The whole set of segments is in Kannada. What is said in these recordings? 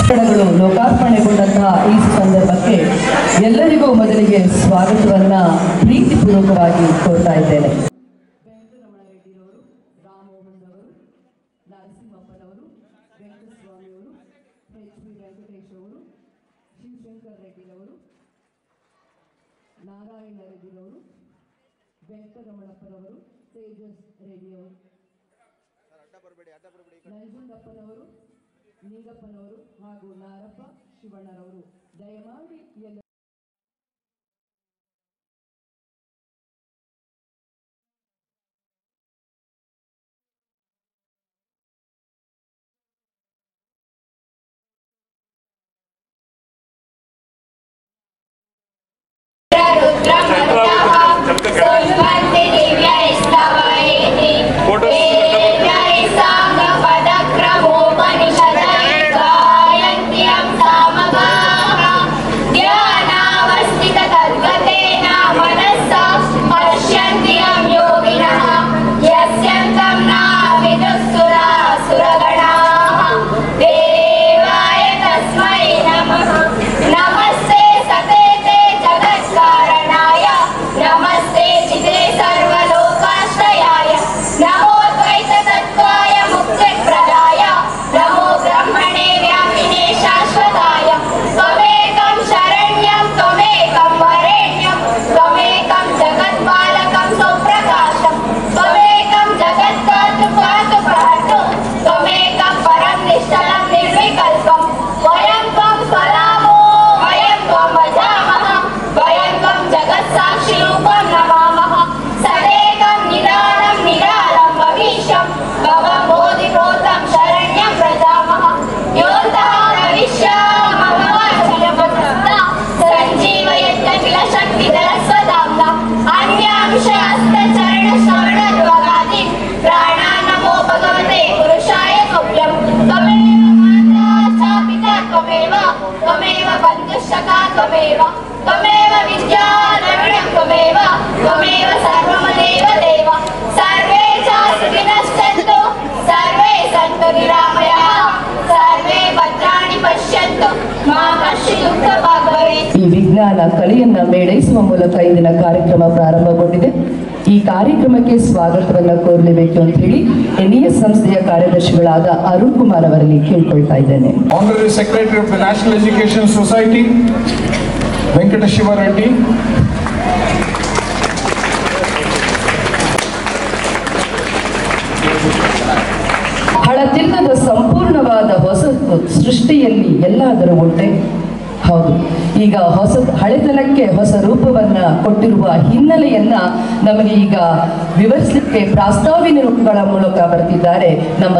ಲೋಕಾರ್ಪಣೆಗೊಂಡಂತಹ ಈ ಸಂದರ್ಭಕ್ಕೆ ಎಲ್ಲರಿಗೂ ಮೊದಲಿಗೆ ಸ್ವಾಗತವನ್ನ ಪ್ರೀತಿಪೂರ್ವಕವಾಗಿ ಕೋರ್ತಾ ಇದ್ದೇನೆ. ವೆಂಕಟರಮಣ ರೆಡ್ಡಿರವರು, ರಾಮಮೋಹನ್ ಅವರು, ನರಸಿಂಹಪ್ಪನವರು, ವೆಂಕಟಸ್ವಾಮಿಯವರು, ಎಚ್ ವಿ ವೆಂಕಟೇಶ್ ಅವರು, ಶಿವಶಂಕರ್ ರೆಡ್ಡಿರವರು, ನಾರಾಯಣ ರೆಡ್ಡಿರವರು, ವೆಂಕಟರಮಣಪ್ಪನವರು, ತೇಜಸ್ ರೆಡ್ಡಿಯವರು, ನಂಜುಂಡಪ್ಪನವರು, ನೀಗಪ್ಪನವರು ಹಾಗೂ ನಾರಪ್ಪ ಶಿವಣ್ಣರವರು ದಯಮಾಡಿ ಎಲ್ಲ ಈ ವಿಜ್ಞಾನ ಕಲೆಯನ್ನ ಮೇಳೈಸುವ ಮೂಲಕ ಇಂದಿನ ಕಾರ್ಯಕ್ರಮ ಪ್ರಾರಂಭಗೊಂಡಿದೆ. ಈ ಕಾರ್ಯಕ್ರಮಕ್ಕೆ ಸ್ವಾಗತವನ್ನ ಕೋರಲೇಬೇಕು ಅಂತ ಹೇಳಿ NES ಸಂಸ್ಥೆಯ ಕಾರ್ಯದರ್ಶಿಗಳಾದ ಅರುಣ್ ಕುಮಾರ್ ಅವರಲ್ಲಿ ಕೇಳ್ಕೊಳ್ತಾ ಇದ್ದೇನೆ. Honorary Secretary of the National Education Society, Venkata Shivareddy, ಹಳತಿಲ್ಲದ ಸಂಪೂರ್ಣವಾದ ಹೊಸ ಸೃಷ್ಟಿಯಲ್ಲಿ ಎಲ್ಲಾದರೂ ಉಂಟೆ? ಹೌದು. ಈಗ ಹಳೆತನಕ್ಕೆ ಹೊಸ ರೂಪವನ್ನ ಕೊಟ್ಟಿರುವ ಹಿನ್ನೆಲೆಯನ್ನ ನಮಗೆ ಈಗ ವಿವರಿಸಲಿಕ್ಕೆ ಪ್ರಾಸ್ತಾವಿಕಗಳ ಮೂಲಕ ಬರ್ತಿದ್ದಾರೆ ನಮ್ಮ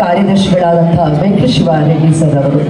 ಕಾರ್ಯದರ್ಶಿಗಳಾದಂತಹ ವೆಂಕಟ ಶಿವರೆಡ್ಡಿ ಸರ್ ಅವರು.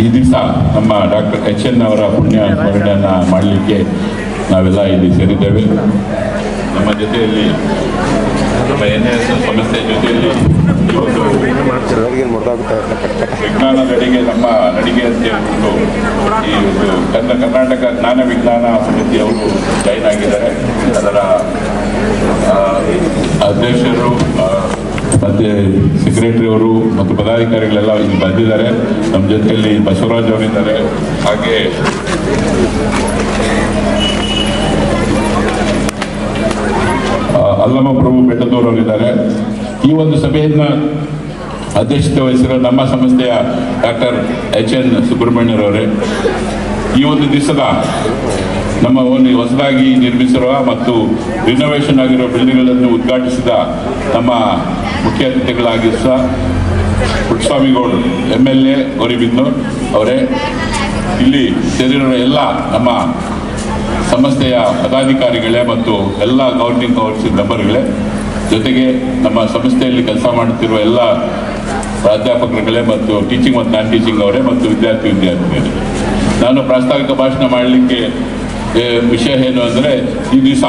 ಈ ದಿವಸ ನಮ್ಮ ಡಾಕ್ಟರ್ HN ಅವರ ಪುಣ್ಯ ಸ್ಮರಣೆಯನ್ನು ಮಾಡಲಿಕ್ಕೆ ನಾವೆಲ್ಲ ಇಲ್ಲಿ ಸೇರಿದ್ದೇವೆ. ನಮ್ಮ ಜೊತೆಯಲ್ಲಿ ನಮ್ಮ NES ಸಂಸ್ಥೆ ಜೊತೆಯಲ್ಲಿ ಇವತ್ತು ವಿಜ್ಞಾನ ನಡಿಗೆ ನಮ್ಮ ನಡಿಗೆ ಅಂತ ಹೇಳ್ಬಿಟ್ಟು ಈ ಒಂದು ಕರ್ನಾಟಕ ಜ್ಞಾನ ವಿಜ್ಞಾನ ಸಮಿತಿಯವರು ಜಾಯಿನ್ ಆಗಿದ್ದಾರೆ. ಅದರ ಅಧ್ಯಕ್ಷರು ಮತ್ತು ಸೆಕ್ರೆಟರಿ ಅವರು ಮತ್ತು ಪದಾಧಿಕಾರಿಗಳೆಲ್ಲ ಇಲ್ಲಿ ಬಂದಿದ್ದಾರೆ. ನಮ್ಮ ಜೊತೆಯಲ್ಲಿ ಬಸವರಾಜ್ ಅವರಿದ್ದಾರೆ, ಹಾಗೆ ಅಲ್ಲಮ ಪ್ರಭು ಬೆಟ್ಟದವರವರಿದ್ದಾರೆ. ಈ ಒಂದು ಸಭೆಯನ್ನು ಅಧ್ಯಕ್ಷತೆ ವಹಿಸಿರೋ ನಮ್ಮ ಸಂಸ್ಥೆಯ ಡಾಕ್ಟರ್ HN ಸುಬ್ರಹ್ಮಣ್ಯರವರೇ, ಈ ಒಂದು ದಿವಸದ ನಮ್ಮ ಹೊಸದಾಗಿ ನಿರ್ಮಿಸಿರುವ ಮತ್ತು ರಿನೋವೇಷನ್ ಆಗಿರೋ ಬಿಲ್ಡಿಂಗ್ಗಳನ್ನು ಉದ್ಘಾಟಿಸಿದ ನಮ್ಮ ಮುಖ್ಯ ಅತಿಥಿಗಳಾಗಿರುವ ಪುಟ್ಟಸ್ವಾಮಿಗೌಡರು MLA ಗೌರಿಬಿದನೂರು ಅವರೇ, ಇಲ್ಲಿ ಸೇರಿರೋ ಎಲ್ಲ ನಮ್ಮ ಸಂಸ್ಥೆಯ ಪದಾಧಿಕಾರಿಗಳೇ ಮತ್ತು ಎಲ್ಲ ಗವರ್ನಿಂಗ್ ಕೌನ್ಸಿಲ್ ಮೆಂಬರ್ಗಳೇ, ಜೊತೆಗೆ ನಮ್ಮ ಸಂಸ್ಥೆಯಲ್ಲಿ ಕೆಲಸ ಮಾಡುತ್ತಿರುವ ಎಲ್ಲ ಪ್ರಾಧ್ಯಾಪಕರುಗಳೇ ಮತ್ತು ಟೀಚಿಂಗ್ ಮತ್ತು ನಾನ್ ಟೀಚಿಂಗ್ ಅವರೇ ಮತ್ತು ವಿದ್ಯಾರ್ಥಿಗಳೇ, ನಾನು ಪ್ರಾಸ್ತಾವಿಕ ಭಾಷಣ ಮಾಡಲಿಕ್ಕೆ ವಿಷಯ ಏನು ಅಂದರೆ, ಈ ದಿವಸ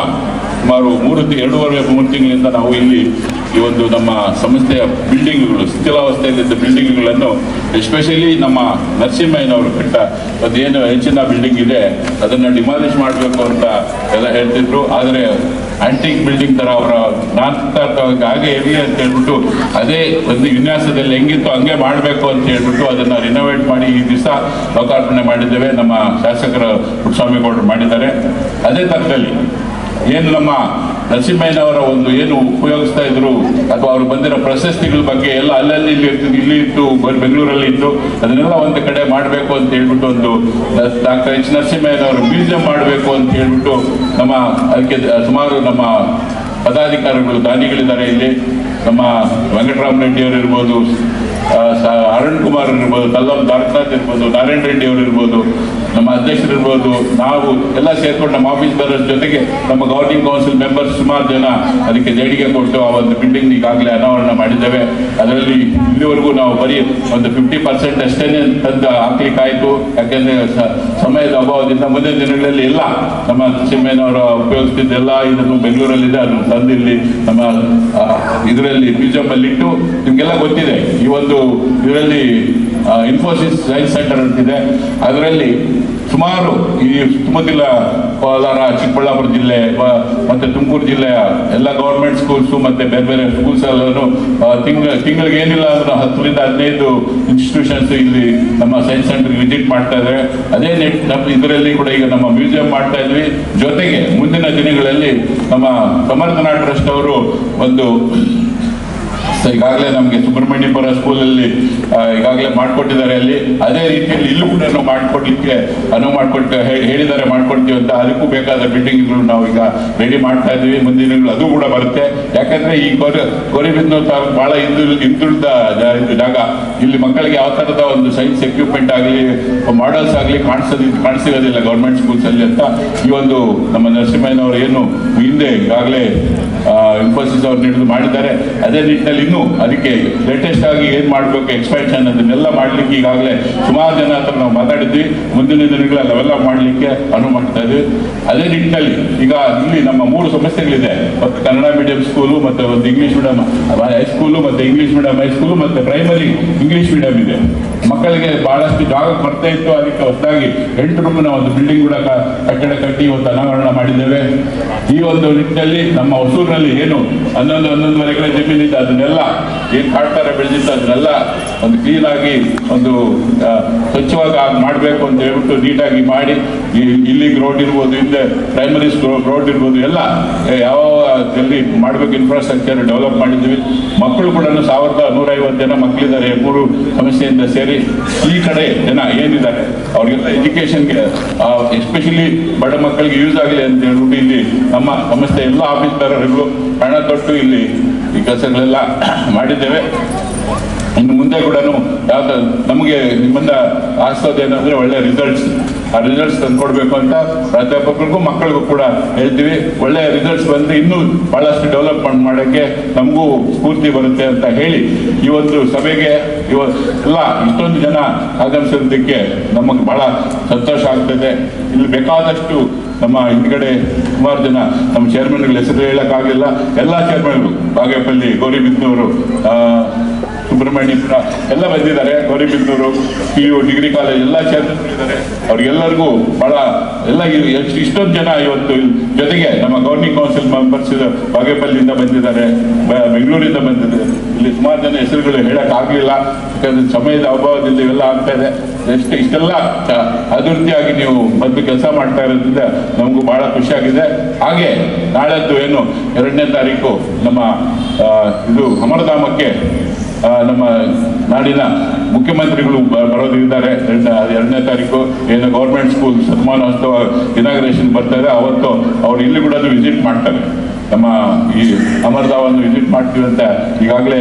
ಸುಮಾರು 2.5-3 ತಿಂಗಳಿಂದ ನಾವು ಇಲ್ಲಿ ಈ ಒಂದು ನಮ್ಮ ಸಂಸ್ಥೆಯ ಬಿಲ್ಡಿಂಗ್ಗಳು, ಶಿಥಿಲಾವಸ್ಥೆಯಲ್ಲಿದ್ದ ಬಿಲ್ಡಿಂಗ್ಗಳನ್ನು, ಎಸ್ಪೆಷಲಿ ನಮ್ಮ ನರಸಿಂಹಯ್ಯನವರು ಕಟ್ಟ ಒಂದು ಏನು ಹೆಚ್ಚಿನ ಬಿಲ್ಡಿಂಗ್ ಇದೆ ಅದನ್ನು ಡಿಮಾಲಿಷ್ ಮಾಡಬೇಕು ಅಂತ ಎಲ್ಲ ಹೇಳ್ತಿದ್ರು. ಆದರೆ ಆಂಟಿಕ್ ಬಿಲ್ಡಿಂಗ್ ಥರ ಅವರ ಹಾಗೆ ಇರಲಿ ಅಂತ ಹೇಳ್ಬಿಟ್ಟು ಅದೇ ಒಂದು ವಿನ್ಯಾಸದಲ್ಲಿ ಹೆಂಗಿತ್ತು ಹಂಗೆ ಮಾಡಬೇಕು ಅಂತ ಹೇಳ್ಬಿಟ್ಟು ಅದನ್ನು ರಿನೋವೇಟ್ ಮಾಡಿ ಈ ದಿವಸ ಲೋಕಾರ್ಪಣೆ ಮಾಡಿದ್ದೇವೆ. ನಮ್ಮ ಶಾಸಕರ ಪುಟ್ಟಸ್ವಾಮಿಗೌಡರು ಮಾಡಿದ್ದಾರೆ. ಅದೇ ಥರದಲ್ಲಿ ಏನು ನಮ್ಮ ನರಸಿಂಹಯ್ಯನವರ ಒಂದು ಏನು ಉಪಯೋಗಿಸ್ತಾ ಇದ್ರು ಅಥವಾ ಅವ್ರು ಬಂದಿರೋ ಪ್ರಶಸ್ತಿಗಳ ಬಗ್ಗೆ ಎಲ್ಲ ಅಲ್ಲಲ್ಲಿ ಇಲ್ಲಿ ಇತ್ತು, ಬೆಂಗಳೂರಲ್ಲಿ ಇತ್ತು, ಅದನ್ನೆಲ್ಲ ಒಂದು ಕಡೆ ಮಾಡಬೇಕು ಅಂತ ಹೇಳ್ಬಿಟ್ಟು ಒಂದು ಡಾಕ್ಟರ್ H. ನರಸಿಂಹಯ್ಯನವರು ಮ್ಯೂಸಿಯಂ ಮಾಡಬೇಕು ಅಂತ ಹೇಳ್ಬಿಟ್ಟು ಅದಕ್ಕೆ ಸುಮಾರು ನಮ್ಮ ಪದಾಧಿಕಾರಿಗಳು ದಾನಿಗಳಿದ್ದಾರೆ. ಇಲ್ಲಿ ನಮ್ಮ ವೆಂಕಟರಾಮ ರೆಡ್ಡಿ ಅವರು ಇರ್ಬೋದು, ಅರುಣ್ ಕುಮಾರ್ ಇರ್ಬೋದು, ತಲ್ಲಂ ದಾರಕನಾಥ್ ಇರ್ಬೋದು, ನಾರಾಯಣ ರೆಡ್ಡಿ ಅವರು ಇರ್ಬೋದು, ನಮ್ಮ ಅಧ್ಯಕ್ಷರು ಇರ್ಬೋದು, ನಾವು ಎಲ್ಲ ಸೇರ್ಕೊಂಡು ನಮ್ಮ ಆಫೀಸ್ ಬರೋದ್ರ ಜೊತೆಗೆ ನಮ್ಮ ಗವರ್ನಿಂಗ್ ಕೌನ್ಸಿಲ್ ಮೆಂಬರ್ಸ್ ಸುಮಾರು ಜನ ಅದಕ್ಕೆ ದೇಣಿಗೆ ಕೊಟ್ಟು ಆ ಒಂದು ಬಿಲ್ಡಿಂಗ್ ಈಗಾಗಲೇ ಅನಾವರಣ ಮಾಡಿದ್ದೇವೆ. ಅದರಲ್ಲಿ ಇಲ್ಲಿವರೆಗೂ ನಾವು ಬರೀ ಒಂದು 50% ಅಷ್ಟೇ ತಂದು ಹಾಕ್ಲಿಕ್ಕಾಯಿತು. ಯಾಕೆಂದರೆ ಸಮಯದ ಅಭಾವದಿಂದ ಮುಂದಿನ ದಿನಗಳಲ್ಲಿ ಎಲ್ಲ ನಮ್ಮ ನರಸಿಂಹಯ್ಯನವರು ಉಪಯೋಗಿಸ್ತಿದ್ದೆಲ್ಲ ಇದನ್ನು ಬೆಂಗಳೂರಲ್ಲಿದೆ, ಅದನ್ನು ತಂದಿಲ್ಲಿ ನಮ್ಮ ಇದರಲ್ಲಿ ಮ್ಯೂಸಿಯಂ ಇಟ್ಟು ನಿಮಗೆಲ್ಲ ಗೊತ್ತಿದೆ. ಈ ಒಂದು ಇದರಲ್ಲಿ ಇನ್ಫೋಸಿಸ್ ಸೈನ್ಸ್ ಸೆಂಟರ್ ಅಂತಿದೆ, ಅದರಲ್ಲಿ ಸುಮಾರು ಈ ಸುತ್ತಮುತ್ತಲ ಕೋಲಾರ, ಚಿಕ್ಕಬಳ್ಳಾಪುರ ಜಿಲ್ಲೆ ಮತ್ತು ತುಮಕೂರು ಜಿಲ್ಲೆಯ ಎಲ್ಲ ಗೌರ್ಮೆಂಟ್ ಸ್ಕೂಲ್ಸು ಮತ್ತು ಬೇರೆ ಬೇರೆ ಸ್ಕೂಲ್ಸ್ ಎಲ್ಲರೂ ತಿಂಗಳಿಗೆ ಏನಿಲ್ಲ ಅಂದ್ರೆ 10-15 ಇನ್ಸ್ಟಿಟ್ಯೂಷನ್ಸ್ ಇಲ್ಲಿ ನಮ್ಮ ಸೈನ್ಸ್ ಸೆಂಟರ್ಗೆ ವಿಸಿಟ್ ಮಾಡ್ತಾ ಇದ್ದಾರೆ. ಅದೇ ಇದರಲ್ಲಿ ಕೂಡ ಈಗ ನಮ್ಮ ಮ್ಯೂಸಿಯಂ ಮಾಡ್ತಾ ಇದ್ವಿ. ಜೊತೆಗೆ ಮುಂದಿನ ದಿನಗಳಲ್ಲಿ ನಮ್ಮ ಸಮರ್ಥನಾ ಟ್ರಸ್ಟ್ ಅವರು ಒಂದು ಈಗಾಗಲೇ ನಮಗೆ ಸುಬ್ರಹ್ಮಣ್ಯಪುರ ಸ್ಕೂಲಲ್ಲಿ ಈಗಾಗಲೇ ಮಾಡಿಕೊಟ್ಟಿದ್ದಾರೆ. ಅಲ್ಲಿ ಅದೇ ರೀತಿಯಲ್ಲಿ ಇಲ್ಲೂ ಕೂಡ ನಾವು ಮಾಡಿಕೊಡ್ಲಿಕ್ಕೆ ಮಾಡಿಕೊಟ್ಟು ಹೇಳಿದ್ದಾರೆ, ಮಾಡಿಕೊಡ್ತೀವಿ ಅಂತ. ಅದಕ್ಕೂ ಬೇಕಾದ ಬಿಲ್ಡಿಂಗ್ಗಳು ನಾವು ಈಗ ರೆಡಿ ಮಾಡ್ತಾ ಇದ್ದೀವಿ. ಮುಂದಿನ ದಿನಗಳು ಅದು ಕೂಡ ಬರುತ್ತೆ. ಯಾಕಂದ್ರೆ ಈ ಗೌರಿಬಿದನೂರು ತಾಲೂಕು ಬಹಳ ಹಿಂದುಳಿದ ಜಾಗ. ಇಲ್ಲಿ ಮಕ್ಕಳಿಗೆ ಯಾವ ಥರದ ಒಂದು ಸೈನ್ಸ್ ಎಕ್ವಿಪ್ಮೆಂಟ್ ಆಗಲಿ ಮಾಡಲ್ಸ್ ಆಗಲಿ ಕಾಣಿಸಿರೋದಿಲ್ಲ ಗೌರ್ಮೆಂಟ್ ಸ್ಕೂಲ್ಸ್ ಅಲ್ಲಿ ಅಂತ ಈ ಒಂದು ನಮ್ಮ ನರಸಿಂಹಯ್ಯನವರು ಏನು ಹಿಂದೆ ಈಗಾಗಲೇ ಇನ್ಫೋಸಿಸ್ ಅವ್ರು ಹಿಡಿದು ಮಾಡಿದ್ದಾರೆ. ಅದೇ ನಿಟ್ಟಿನಲ್ಲಿ ಇನ್ನೂ ಅದಕ್ಕೆ ಲೇಟೆಸ್ಟ್ ಆಗಿ ಏನು ಮಾಡಬೇಕು ಎಕ್ಸ್ಪ್ಯಾನ್ಷನ್ ಅದನ್ನೆಲ್ಲ ಮಾಡಲಿಕ್ಕೆ ಈಗಾಗಲೇ ಸುಮಾರು ಜನ ಹತ್ರ ನಾವು ಮಾತಾಡಿದ್ವಿ. ಮುಂದಿನ ದಿನಗಳಲ್ಲಿ ಅವೆಲ್ಲ ಮಾಡಲಿಕ್ಕೆ ಅನುವು ಮಾಡ್ತಾ ಇದ್ವಿ. ಅದೇ ನಿಟ್ಟಿನಲ್ಲಿ ಈಗ ಇಲ್ಲಿ ನಮ್ಮ 3 ಸಮಸ್ಯೆಗಳಿದೆ. ಮತ್ತು ಕನ್ನಡ ಮೀಡಿಯಂ ಸ್ಕೂಲು, ಮತ್ತು ಒಂದು ಇಂಗ್ಲೀಷ್ ಮೀಡಿಯಂ ಹೈಸ್ಕೂಲು, ಮತ್ತು ಇಂಗ್ಲೀಷ್ ಮೀಡಿಯಂ ಹೈಸ್ಕೂಲು, ಮತ್ತು ಪ್ರೈಮರಿ ಇಂಗ್ಲೀಷ್ ಮೀಡಿಯಂ ಇದೆ. ಮಕ್ಕಳಿಗೆ ಬಹಳಷ್ಟು ಜಾಗ ಬರ್ತಾ ಇತ್ತು. ಅದಕ್ಕೆ ಹೊಸದಾಗಿ 8 ರೂಮಿನ ಒಂದು ಬಿಲ್ಡಿಂಗ್ ಕೂಡ ಕಟ್ಟಡ ಕಟ್ಟಿ ಇವತ್ತು ಅನಾವರಣ ಮಾಡಿದ್ದೇವೆ. ಈ ಒಂದು ನಿಟ್ಟಿನಲ್ಲಿ ನಮ್ಮ ಹೊಸೂರಿನಲ್ಲಿ ಏನು 11-11.5 ಎಕರೆ ಜಮೀನಿದೆ ಅದನ್ನೆಲ್ಲ ಏನು ಕಾಡ್ತಾರೆ ಬೆಳೆದಿತ್ತು ಅದನ್ನೆಲ್ಲ ಒಂದು ಕ್ಲೀನ್ ಆಗಿ ಒಂದು ಸ್ವಚ್ಛವಾಗಿ ಮಾಡಬೇಕು ಅಂತ ಹೇಳ್ಬಿಟ್ಟು ನೀಟಾಗಿ ಮಾಡಿ ಇಲ್ಲಿ ರೋಡ್ ಇರ್ಬೋದು, ಹಿಂದೆ ಪ್ರೈಮರಿ ರೋಡ್ ಇರ್ಬೋದು, ಎಲ್ಲ ಯಾವ ಎಲ್ಲಿ ಮಾಡಬೇಕು ಇನ್ಫ್ರಾಸ್ಟ್ರಕ್ಚರ್ ಡೆವಲಪ್ ಮಾಡಿದ್ವಿ. ಮಕ್ಕಳು ಕೂಡ 1150 ಜನ ಮಕ್ಕಳಿದ್ದಾರೆ 3 ಸಮಸ್ಯೆಯಿಂದ ಸೇರಿ. ಈ ಕಡೆ ಜನ ಏನಿದ್ದಾರೆ ಅವ್ರಿಗೆಲ್ಲ ಎಜುಕೇಶನ್ಗೆ ಎಸ್ಪೆಷಲಿ ಬಡ ಮಕ್ಕಳಿಗೆ ಯೂಸ್ ಆಗಲಿ ಅಂತ ಹೇಳ್ಬಿಟ್ಟು ಇಲ್ಲಿ ನಮ್ಮ ಸಂಸ್ಥೆ ಎಲ್ಲ ಆಫೀಸ್ ಬೇರೆಯವರಿಗೂ ಹಣ ಕೊಟ್ಟು ಇಲ್ಲಿ ಈ ಕೆಲಸಗಳೆಲ್ಲ ಮಾಡಿದ್ದೇವೆ. ಇನ್ನು ಮುಂದೆ ಕೂಡ ಯಾವ್ದು ನಮಗೆ ನಿಮ್ಮಿಂದ ಆಸೋದೇನಂದ್ರೆ ಒಳ್ಳೆ ರಿಸಲ್ಟ್ಸ್, ಆ ರಿಸಲ್ಟ್ಸ್ ತಂದು ಕೊಡಬೇಕು ಅಂತ ಪ್ರಾಧ್ಯಾಪಕರಿಗೂ ಮಕ್ಕಳಿಗೂ ಕೂಡ ಹೇಳ್ತೀವಿ. ಒಳ್ಳೆ ರಿಸಲ್ಟ್ಸ್ ಬಂದರೆ ಇನ್ನೂ ಬಹಳಷ್ಟು ಡೆವಲಪ್ಮೆಂಟ್ ಮಾಡೋಕ್ಕೆ ನಮಗೂ ಸ್ಫೂರ್ತಿ ಬರುತ್ತೆ ಅಂತ ಹೇಳಿ ಈ ಒಂದು ಸಭೆಗೆ ಎಲ್ಲ ಇಷ್ಟೊಂದು ಜನ ಆಗಮಿಸೋದಕ್ಕೆ ನಮಗೆ ಬಹಳ ಸಂತೋಷ ಆಗ್ತದೆ. ಇಲ್ಲಿ ಬೇಕಾದಷ್ಟು ನಮ್ಮ ಹಿಂದ್ಗಡೆ ಸುಮಾರು ಜನ ನಮ್ಮ ಚೇರ್ಮನ್ಗಳ ಹೆಸರು ಹೇಳೋಕ್ಕಾಗಲಿಲ್ಲ. ಎಲ್ಲ ಚೇರ್ಮನ್ಗಳು ಬಾಗೇಪಲ್ಲಿ, ಗೌರಿಬಿದನೂರು, ಸುಬ್ರಹ್ಮಣ್ಯಪುರ ಎಲ್ಲ ಬಂದಿದ್ದಾರೆ. ಗೌರಿಬಿದನೂರು PU ಡಿಗ್ರಿ ಕಾಲೇಜ್ ಎಲ್ಲ ಚೇರ್ಮನ್ಗಳಿದ್ದಾರೆ. ಅವ್ರಿಗೆಲ್ಲರಿಗೂ ಬಹಳ ಎಲ್ಲ ಇಷ್ಟೊಂದು ಜನ ಇವತ್ತು ಜೊತೆಗೆ ನಮ್ಮ ಗವರ್ನಿಂಗ್ ಕೌನ್ಸಿಲ್ ಮೆಂಬರ್ಸ್ ಬಾಗೇಪಲ್ಲಿಯಿಂದ ಬಂದಿದ್ದಾರೆ, ಬೆಂಗಳೂರಿಂದ ಬಂದಿದ್ದಾರೆ. ಇಲ್ಲಿ ಸುಮಾರು ಜನ ಹೆಸರುಗಳು ಹೇಳೋಕ್ಕಾಗಲಿಲ್ಲ, ಯಾಕಂದ್ರೆ ಸಮಯದ ಅಭಾವದಿಂದ ಇವೆಲ್ಲ ಆಗ್ತಾ ಇದೆ. ಇಷ್ಟೆಲ್ಲ ಅಭಿವೃದ್ಧಿಯಾಗಿ ನೀವು ಬಂದು ಕೆಲಸ ಮಾಡ್ತಾ ಇರೋದ್ರಿಂದ ನಮಗೂ ಬಹಳ ಖುಷಿಯಾಗಿದೆ. ಹಾಗೆ ನಾಳೆದ್ದು ಏನು 2ನೇ ತಾರೀಕು ನಮ್ಮ ಇದು ಅಮರಧಾಮಕ್ಕೆ ನಮ್ಮ ನಾಡಿನ ಮುಖ್ಯಮಂತ್ರಿಗಳು ಬರೋದಿದ್ದಾರೆ. 2ನೇ ತಾರೀಕು ಏನು ಗೌರ್ಮೆಂಟ್ ಸ್ಕೂಲ್ ಶತಮಾನೋತ್ಸವ ಇನಾಗ್ರೇಷನ್ ಬರ್ತಾರೆ, ಅವತ್ತು ಅವ್ರು ಇಲ್ಲಿ ಕೂಡ ವಿಸಿಟ್ ಮಾಡ್ತಾರೆ. ನಮ್ಮ ಈ ಅಮರಧಾವನ್ನು ವಿಸಿಟ್ ಮಾಡ್ತೀವಿ ಅಂತ ಈಗಾಗಲೇ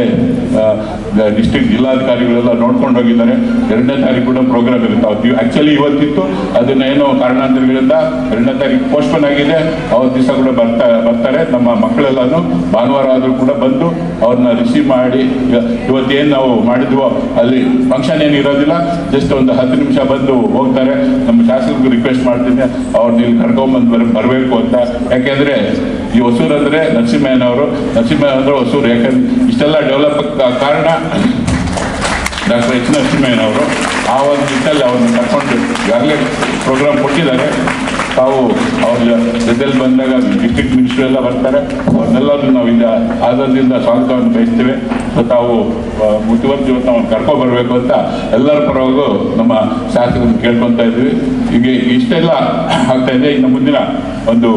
ಡಿಸ್ಟ್ರಿಕ್ಟ್ ಜಿಲ್ಲಾಧಿಕಾರಿಗಳೆಲ್ಲ ನೋಡ್ಕೊಂಡು ಹೋಗಿದ್ದಾರೆ. 2ನೇ ತಾರೀಕು ಕೂಡ ಪ್ರೋಗ್ರಾಮ್ ಇರುತ್ತೆ. ಆ್ಯಕ್ಚುಲಿ ಇವತ್ತಿತ್ತು, ಅದನ್ನೇನೋ ಕಾರಣಾಂತರಗಳಿಂದ 2ನೇ ತಾರೀಕು ಪೋಸ್ಟ್ಪೋನ್ ಆಗಿದೆ. ಅವತ್ತು ದಿವಸ ಕೂಡ ಬರ್ತಾರೆ. ನಮ್ಮ ಮಕ್ಕಳೆಲ್ಲನೂ ಭಾನುವಾರ ಆದರೂ ಕೂಡ ಬಂದು ಅವ್ರನ್ನ ರಿಸೀವ್ ಮಾಡಿ, ಇವತ್ತೇನು ನಾವು ಮಾಡಿದ್ವೋ ಅಲ್ಲಿ ಫಂಕ್ಷನ್ ಏನು ಇರೋದಿಲ್ಲ, ಜಸ್ಟ್ ಒಂದು 10 ನಿಮಿಷ ಬಂದು ಹೋಗ್ತಾರೆ. ನಮ್ಮ ಶಾಸಕರಿಗೆ ರಿಕ್ವೆಸ್ಟ್ ಮಾಡ್ತೀನಿ ಅವ್ರನ್ನ ಇಲ್ಲಿ ಕರ್ಕೊಂಡ್ಬಂದು ಬರಬೇಕು ಅಂತ. ಯಾಕೆಂದರೆ ಈ ಹೊಸೂರು ಅಂದರೆ ನರಸಿಂಹಯ್ಯನವರು ಹೊಸೂರು. ಯಾಕಂದ್ರೆ ಇಷ್ಟೆಲ್ಲ ಡೆವಲಪ್ ಕಾರಣ ಡಾಕ್ಟರ್ ಎಚ್ ನರಸಿಂಹಯ್ಯನವರು. ಆ ಒಂದು ನಿಟ್ಟಲ್ಲಿ ಅವ್ರನ್ನ ಕರ್ಕೊಂಡು ಈಗಾಗಲೇ ಪ್ರೋಗ್ರಾಮ್ ಕೊಟ್ಟಿದ್ದಾರೆ. ತಾವು ಅವ್ರ ಜೊತೆಯಲ್ಲಿ ಬಂದಾಗ ಡಿಸ್ಟ್ರಿಕ್ಟ್ ಮಿನಿಸ್ಟರ್ ಎಲ್ಲ ಬರ್ತಾರೆ. ಅವ್ರನ್ನೆಲ್ಲರೂ ನಾವು ಆಧಾರದಿಂದ ಸ್ವಾಗತವನ್ನು ಬಯಸ್ತೇವೆ. ತಾವು ಮುಖ್ಯಮಂತ್ರಿ ಇವತ್ತು ನಾವು ಕರ್ಕೊಂಡ್ಬರ್ಬೇಕು ಅಂತ ಎಲ್ಲರ ಪರವಾಗೂ ನಮ್ಮ ಶಾಸಕರನ್ನು ಕೇಳ್ಕೊತಾ ಇದ್ವಿ. ಈಗ ಇಷ್ಟೆಲ್ಲ ಆಗ್ತಾ ಇದೆ. ಇನ್ನು ಮುಂದಿನ ಒಂದು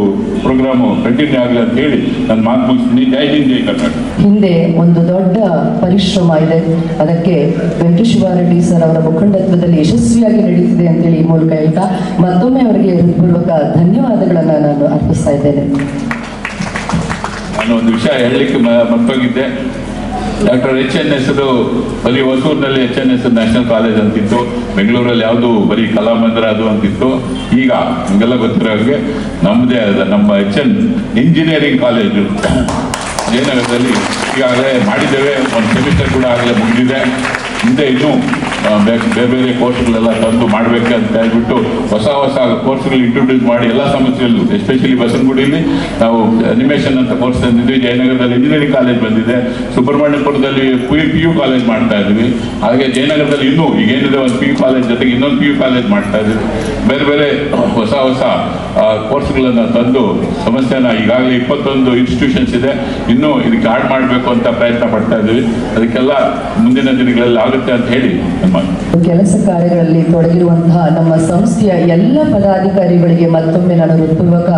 ಪ್ರೋಗ್ರಾಮು ಕಂಟಿನ್ಯೂ ಆಗಲಿ ಅಂತ ಹೇಳಿ ನನ್ನ ಮಾತು ಮುಗಿಸ್ತೀನಿ. ಜೈ ಹಿಂದ್, ಜೈ ಕರ್ನಾಟಕ. ಹಿಂದೆ ಒಂದು ದೊಡ್ಡ ಪರಿಶ್ರಮ ಇದೆ. ಅದಕ್ಕೆ ವೆಂಕಟೇಶ್ವರರೆಡ್ಡಿ ಸರ್ ಅವರ ಮುಖಂಡತ್ವದಲ್ಲಿ ಯಶಸ್ವಿಯಾಗಿ ನಡೀತಿದೆ ಅಂತೇಳಿ ಈ ಮೂಲಕ ಹೇಳ್ತಾ ಮತ್ತೊಮ್ಮೆ ಅವರಿಗೆ ಹೃತ್ಪೂರ್ವಕ ಧನ್ಯವಾದಗಳನ್ನು ನಾನು ಅರ್ಪಿಸ್ತಾ ಇದ್ದೇನೆ. ನಾನು ಒಂದು ವಿಷಯ ಹೇಳಲಿಕ್ಕೆ ಮರ್ತೋಗಿದ್ದೆ. ಡಾಕ್ಟರ್ HN ಹೆಸರು ಬರೀ ಹೊಸೂರಿನಲ್ಲಿ HNS ನ್ಯಾಷನಲ್ ಕಾಲೇಜ್ ಅಂತಿತ್ತು. ಬೆಂಗಳೂರಲ್ಲಿ ಯಾವುದು ಬರೀ ಕಲಾಮಂದಿರ ಅದು ಅಂತಿತ್ತು. ಈಗ ನಿಮಗೆಲ್ಲ ಗೊತ್ತಿರೋ ಹಾಗೆ ನಮ್ಮದೇ ಆದ ನಮ್ಮ HN ಇಂಜಿನಿಯರಿಂಗ್ ಕಾಲೇಜು ಜಯನಗರದಲ್ಲಿ ಈಗಾಗಲೇ ಮಾಡಿದ್ದೇವೆ. ಒಂದು ಸೆಮಿಸ್ಟರ್ ಕೂಡ ಆಗಲೇ ಮುಗಿದಿದೆ. ಹಿಂದೆ ಇನ್ನೂ ಬೇರೆ ಬೇರೆ ಕೋರ್ಸ್ಗಳೆಲ್ಲ ತಂದು ಮಾಡಬೇಕಂತ ಹೇಳ್ಬಿಟ್ಟು ಹೊಸ ಕೋರ್ಸ್ಗಳು ಇಂಟ್ರೊಡ್ಯೂಸ್ ಮಾಡಿ ಎಲ್ಲ ಸಮಸ್ಯೆಗಳು, ಎಸ್ಪೆಷಲಿ ಬಸವನಗುಡಿಯಲ್ಲಿ ನಾವು ಅನಿಮೇಷನ್ ಅಂತ ಕೋರ್ಸ್ ತಂದಿದ್ವಿ. ಜಯನಗರದಲ್ಲಿ ಇಂಜಿನಿಯರಿಂಗ್ ಕಾಲೇಜ್ ಬಂದಿದೆ. ಸುಬ್ರಹ್ಮಣ್ಯಪುರದಲ್ಲಿ PU ಕಾಲೇಜ್ ಮಾಡ್ತಾ ಇದ್ವಿ. ಹಾಗೆ ಜಯನಗರದಲ್ಲಿ ಇನ್ನೂ ಈಗೇನಿದೆ ಒಂದು PU ಕಾಲೇಜ್ ಜೊತೆಗೆ ಇನ್ನೊಂದು PU ಕಾಲೇಜ್ ಮಾಡ್ತಾ ಇದ್ವಿ. ಬೇರೆ ಬೇರೆ ಹೊಸ ಕೋರ್ಸ್ಗಳನ್ನು ತಂದು ಸಮಸ್ಯೆನ ಈಗಾಗಲೇ 21 ಇನ್ಸ್ಟಿಟ್ಯೂಷನ್ಸ್ ಇದೆ. ಇನ್ನೂ ಇದಕ್ಕೆ ಆಡ್ ಮಾಡಬೇಕು ಅಂತ ಪ್ರಯತ್ನ ಪಡ್ತಾ ಇದ್ವಿ. ಅದಕ್ಕೆಲ್ಲ ಮುಂದಿನ ದಿನಗಳಲ್ಲಿ ಆಗುತ್ತೆ ಅಂತ ಹೇಳಿ ಕೆಲಸ ಕಾರ್ಯಗಳಲ್ಲಿ ತೊಡಗಿರುವಂತಹ ನಮ್ಮ ಸಂಸ್ಥೆಯ ಎಲ್ಲ ಪದಾಧಿಕಾರಿಗಳಿಗೆ ಮತ್ತೊಮ್ಮೆ ನಾನು ಹೃತ್ಪೂರ್ವಕ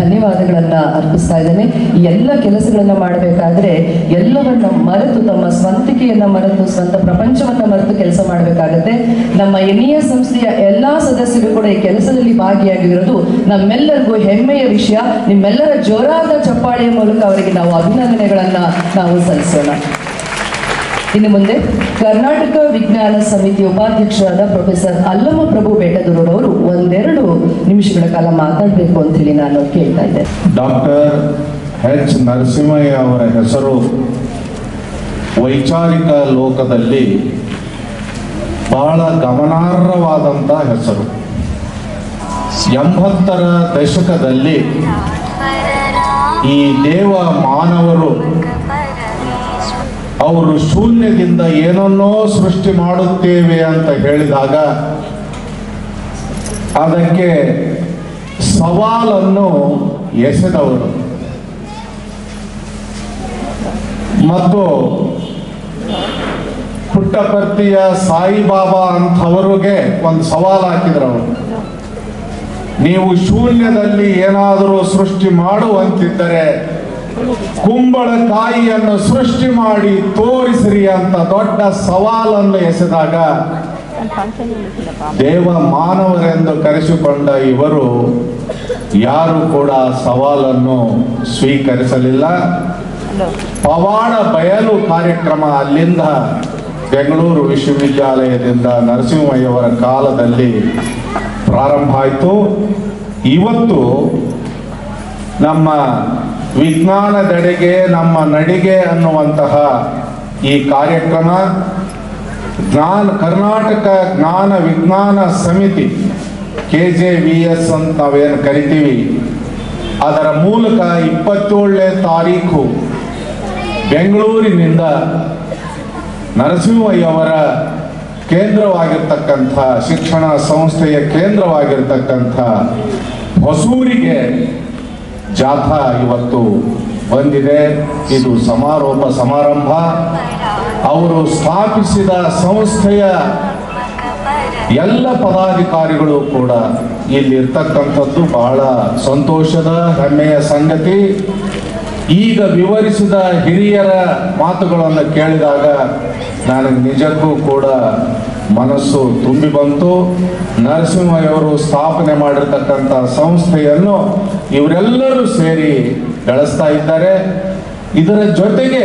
ಧನ್ಯವಾದಗಳನ್ನ ಅರ್ಪಿಸ್ತಾ ಇದ್ದೇನೆ. ಈ ಎಲ್ಲ ಕೆಲಸಗಳನ್ನ ಮಾಡಬೇಕಾದ್ರೆ ಎಲ್ಲವನ್ನ ಮರೆತು, ತಮ್ಮ ಸ್ವಂತಿಕೆಯನ್ನ ಮರೆತು, ಸ್ವಂತ ಪ್ರಪಂಚವನ್ನ ಮರೆತು ಕೆಲಸ ಮಾಡಬೇಕಾಗತ್ತೆ. ನಮ್ಮ NES ಸಂಸ್ಥೆಯ ಎಲ್ಲಾ ಸದಸ್ಯರು ಕೂಡ ಈ ಕೆಲಸದಲ್ಲಿ ಭಾಗಿಯಾಗಿರೋದು ನಮ್ಮೆಲ್ಲರಿಗೂ ಹೆಮ್ಮೆಯ ವಿಷಯ. ನಿಮ್ಮೆಲ್ಲರ ಜೋರಾದ ಚಪ್ಪಾಳೆಯ ಮೂಲಕ ಅವರಿಗೆ ನಾವು ಅಭಿನಂದನೆಗಳನ್ನ ನಾವು ಸಲ್ಲಿಸೋಣ. ಇನ್ನು ಮುಂದೆ ಕರ್ನಾಟಕ ವಿಜ್ಞಾನ ಸಮಿತಿ ಉಪಾಧ್ಯಕ್ಷರಾದ ಪ್ರೊಫೆಸರ್ ಅಲ್ಲಮ ಪ್ರಭು ಬೇಟದೂರವರು 1-2 ನಿಮಿಷಗಳ ಕಾಲ ಮಾತಾಡಬೇಕು ಅಂತ ಹೇಳಿ ನಾನು ಕೇಳ್ತಾ ಇದ್ದೆ. ಡಾಕ್ಟರ್ H ನರಸಿಂಹಯ್ಯ ಅವರ ಹೆಸರು ವೈಚಾರಿಕ ಲೋಕದಲ್ಲಿ ಬಹಳ ಗಮನಾರ್ಹವಾದಂಥ ಹೆಸರು. 80ರ ದಶಕದಲ್ಲಿ ಈ ದೇವ ಮಾನವರು ಅವರು ಶೂನ್ಯದಿಂದ ಏನನ್ನೋ ಸೃಷ್ಟಿ ಮಾಡುತ್ತೇವೆ ಅಂತ ಹೇಳಿದಾಗ ಅದಕ್ಕೆ ಸವಾಲನ್ನು ಎಸೆದವರು ಮತ್ತು ಪುಟ್ಟಪರ್ತಿಯ ಸಾಯಿಬಾಬಾ ಅಂಥವರಿಗೆ ಒಂದು ಸವಾಲು ಹಾಕಿದ್ರು ಅವರು. ನೀವು ಶೂನ್ಯದಲ್ಲಿ ಏನಾದರೂ ಸೃಷ್ಟಿ ಮಾಡುವಂತಿದ್ದರೆ ಕುಂಬಳಕಾಯಿಯನ್ನು ಸೃಷ್ಟಿ ಮಾಡಿ ತೋರಿಸಿರಿ ಅಂತ ದೊಡ್ಡ ಸವಾಲನ್ನು ಎಸೆದಾಗ ದೇವ ಮಾನವರೆಂದು ಕರೆಸಿಕೊಂಡ ಇವರು ಯಾರು ಕೂಡ ಸವಾಲನ್ನು ಸ್ವೀಕರಿಸಲಿಲ್ಲ. ಪವಾಡ ಬಯಲು ಕಾರ್ಯಕ್ರಮ ಅಲ್ಲಿಂದ ಬೆಂಗಳೂರು ವಿಶ್ವವಿದ್ಯಾಲಯದಿಂದ ನರಸಿಂಹಯ್ಯವರ ಕಾಲದಲ್ಲಿ ಪ್ರಾರಂಭ ಆಯಿತು. ಇವತ್ತು ನಮ್ಮ ವಿಜ್ಞಾನದೆಡೆಗೆ ನಮ್ಮ ನಡಿಗೆ ಅನ್ನುವಂತಹ ಈ ಕಾರ್ಯಕ್ರಮ ಕರ್ನಾಟಕ ಜ್ಞಾನ ವಿಜ್ಞಾನ ಸಮಿತಿ KJVS ಅಂತ ನಾವೇನು ಕರಿತೀವಿ, ಅದರ ಮೂಲಕ 27ನೇ ತಾರೀಕು ಬೆಂಗಳೂರಿನಿಂದ ನರಸಿಂಹಯ್ಯವರ ಕೇಂದ್ರವಾಗಿರ್ತಕ್ಕಂಥ ಶಿಕ್ಷಣ ಸಂಸ್ಥೆಯ ಕೇಂದ್ರವಾಗಿರ್ತಕ್ಕಂಥ ಹೊಸೂರಿಗೆ ಜಾಥಾ ಇವತ್ತು ಬಂದಿದೆ. ಇದು ಸಮಾರೋಪ ಸಮಾರಂಭ. ಅವರು ಸ್ಥಾಪಿಸಿದ ಸಂಸ್ಥೆಯ ಎಲ್ಲ ಪದಾಧಿಕಾರಿಗಳು ಕೂಡ ಇಲ್ಲಿರ್ತಕ್ಕಂಥದ್ದು ಬಹಳ ಸಂತೋಷದ ಹೆಮ್ಮೆಯ ಸಂಗತಿ. ಈಗ ವಿವರಿಸಿದ ಹಿರಿಯರ ಮಾತುಗಳನ್ನು ಕೇಳಿದಾಗ ನನಗೆ ನಿಜಕ್ಕೂ ಕೂಡ ಮನಸ್ಸು ತುಂಬಿ ಬಂತು. ನರಸಿಂಹಯ್ಯವರು ಸ್ಥಾಪನೆ ಮಾಡಿರ್ತಕ್ಕಂಥ ಸಂಸ್ಥೆಯನ್ನು ಇವರೆಲ್ಲರೂ ಸೇರಿ ಬೆಳೆಸ್ತಾ ಇದ್ದಾರೆ. ಇದರ ಜೊತೆಗೆ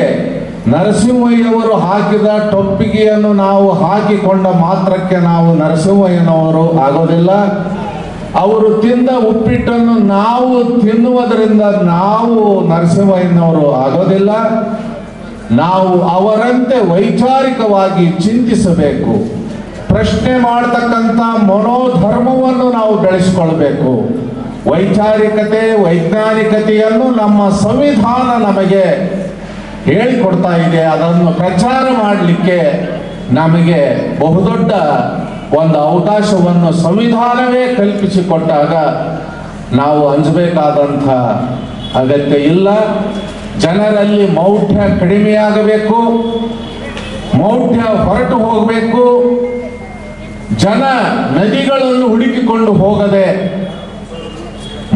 ನರಸಿಂಹಯ್ಯವರು ಹಾಕಿದ ಟೊಪ್ಪಿಗೆಯನ್ನು ನಾವು ಹಾಕಿಕೊಂಡ ಮಾತ್ರಕ್ಕೆ ನಾವು ನರಸಿಂಹಯ್ಯನವರು ಆಗೋದಿಲ್ಲ. ಅವರು ತಿಂದ ಉಪ್ಪಿಟ್ಟನ್ನು ನಾವು ತಿನ್ನುವುದರಿಂದ ನಾವು ನರಸಿಂಹಯ್ಯನವರು ಆಗೋದಿಲ್ಲ. ನಾವು ಅವರಂತೆ ವೈಚಾರಿಕವಾಗಿ ಚಿಂತಿಸಬೇಕು. ಪ್ರಶ್ನೆ ಮಾಡತಕ್ಕಂಥ ಮನೋಧರ್ಮವನ್ನು ನಾವು ಬೆಳೆಸಿಕೊಳ್ಬೇಕು. ವೈಚಾರಿಕತೆ, ವೈಜ್ಞಾನಿಕತೆಯನ್ನು ನಮ್ಮ ಸಂವಿಧಾನ ನಮಗೆ ಹೇಳಿಕೊಡ್ತಾ ಇದೆ. ಅದನ್ನು ಪ್ರಚಾರ ಮಾಡಲಿಕ್ಕೆ ನಮಗೆ ಬಹುದೊಡ್ಡ ಒಂದು ಅವಕಾಶವನ್ನು ಸಂವಿಧಾನವೇ ಕಲ್ಪಿಸಿಕೊಟ್ಟಾಗ ನಾವು ಅಂಜಬೇಕಾದಂಥ ಅಗತ್ಯ ಇಲ್ಲ. ಜನರಲ್ಲಿ ಮೌಢ್ಯ ಕಡಿಮೆಯಾಗಬೇಕು, ಮೌಢ್ಯ ಹೊರಟು ಹೋಗಬೇಕು. ಜನ ನದಿಗಳನ್ನು ಹುಡುಕಿಕೊಂಡು ಹೋಗದೆ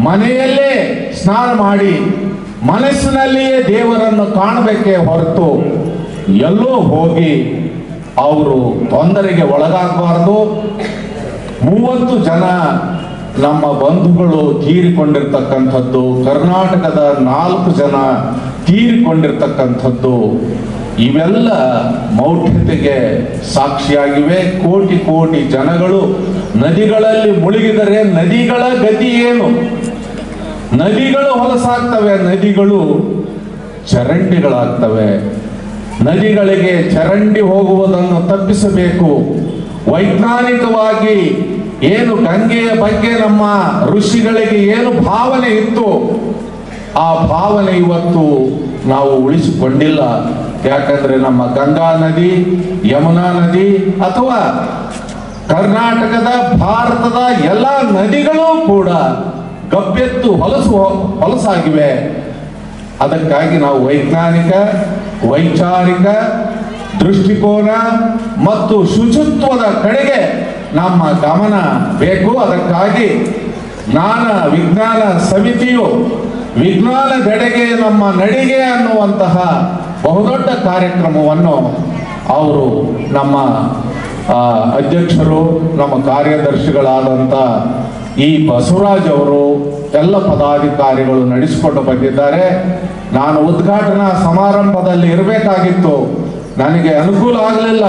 ಮನೆಯಲ್ಲೇ ಸ್ನಾನ ಮಾಡಿ ಮನಸ್ಸಿನಲ್ಲಿಯೇ ದೇವರನ್ನು ಕಾಣಬೇಕೇ ಹೊರತು ಎಲ್ಲೋ ಹೋಗಿ ಅವರು ತೊಂದರೆಗೆ ಒಳಗಾಗಬಾರ್ದು. 30 ಜನ ನಮ್ಮ ಬಂಧುಗಳು ತೀರಿಕೊಂಡಿರ್ತಕ್ಕಂಥದ್ದು, ಕರ್ನಾಟಕದ 4 ಜನ ತೀರಿಕೊಂಡಿರ್ತಕ್ಕಂಥದ್ದು, ಇವೆಲ್ಲ ಮೌಢ್ಯತೆಗೆ ಸಾಕ್ಷಿಯಾಗಿವೆ. ಕೋಟಿ ಕೋಟಿ ಜನಗಳು ನದಿಗಳಲ್ಲಿ ಮುಳುಗಿದರೆ ನದಿಗಳ ಗತಿ ಏನು? ನದಿಗಳು ಹೊಲಸಾಗ್ತವೆ, ನದಿಗಳು ಚರಂಡಿಗಳಾಗ್ತವೆ. ನದಿಗಳಿಗೆ ಚರಂಡಿ ಹೋಗುವುದನ್ನು ತಪ್ಪಿಸಬೇಕು. ವೈಜ್ಞಾನಿಕವಾಗಿ ಏನು ಗಂಗೆಯ ಬಗ್ಗೆ ನಮ್ಮ ಋಷಿಗಳಿಗೆ ಏನು ಭಾವನೆ ಇತ್ತು, ಆ ಭಾವನೆ ಇವತ್ತು ನಾವು ಉಳಿಸಿಕೊಂಡಿಲ್ಲ. ಯಾಕಂದ್ರೆ ನಮ್ಮ ಗಂಗಾ ನದಿ, ಯಮುನಾ ನದಿ ಅಥವಾ ಕರ್ನಾಟಕದ ಭಾರತದ ಎಲ್ಲ ನದಿಗಳು ಕೂಡ ಗಬ್ಬೆತ್ತು ಹೊಲಸಾಗಿವೆ. ಅದಕ್ಕಾಗಿ ನಾವು ವೈಜ್ಞಾನಿಕ, ವೈಚಾರಿಕ ದೃಷ್ಟಿಕೋನ ಮತ್ತು ಶುಚಿತ್ವದ ಕಡೆಗೆ ನಮ್ಮ ಗಮನ ಬೇಕು. ಅದಕ್ಕಾಗಿ ಜ್ಞಾನ ವಿಜ್ಞಾನ ಸಮಿತಿಯು ವಿಜ್ಞಾನದೆಡೆಗೆ ನಮ್ಮ ನಡಿಗೆ ಅನ್ನುವಂತಹ ಬಹುದೊಡ್ಡ ಕಾರ್ಯಕ್ರಮವನ್ನು ಅವರು ನಮ್ಮ ಅಧ್ಯಕ್ಷರು, ನಮ್ಮ ಕಾರ್ಯದರ್ಶಿಗಳಾದಂಥ ಈ ಬಸವರಾಜ್ ಅವರು ಎಲ್ಲ ಪದಾಧಿಕಾರಿಗಳು ನಡೆಸಿಕೊಂಡು ಬಂದಿದ್ದಾರೆ. ನಾನು ಉದ್ಘಾಟನಾ ಸಮಾರಂಭದಲ್ಲಿ ಇರಬೇಕಾಗಿತ್ತು, ನನಗೆ ಅನುಕೂಲ ಆಗಲಿಲ್ಲ.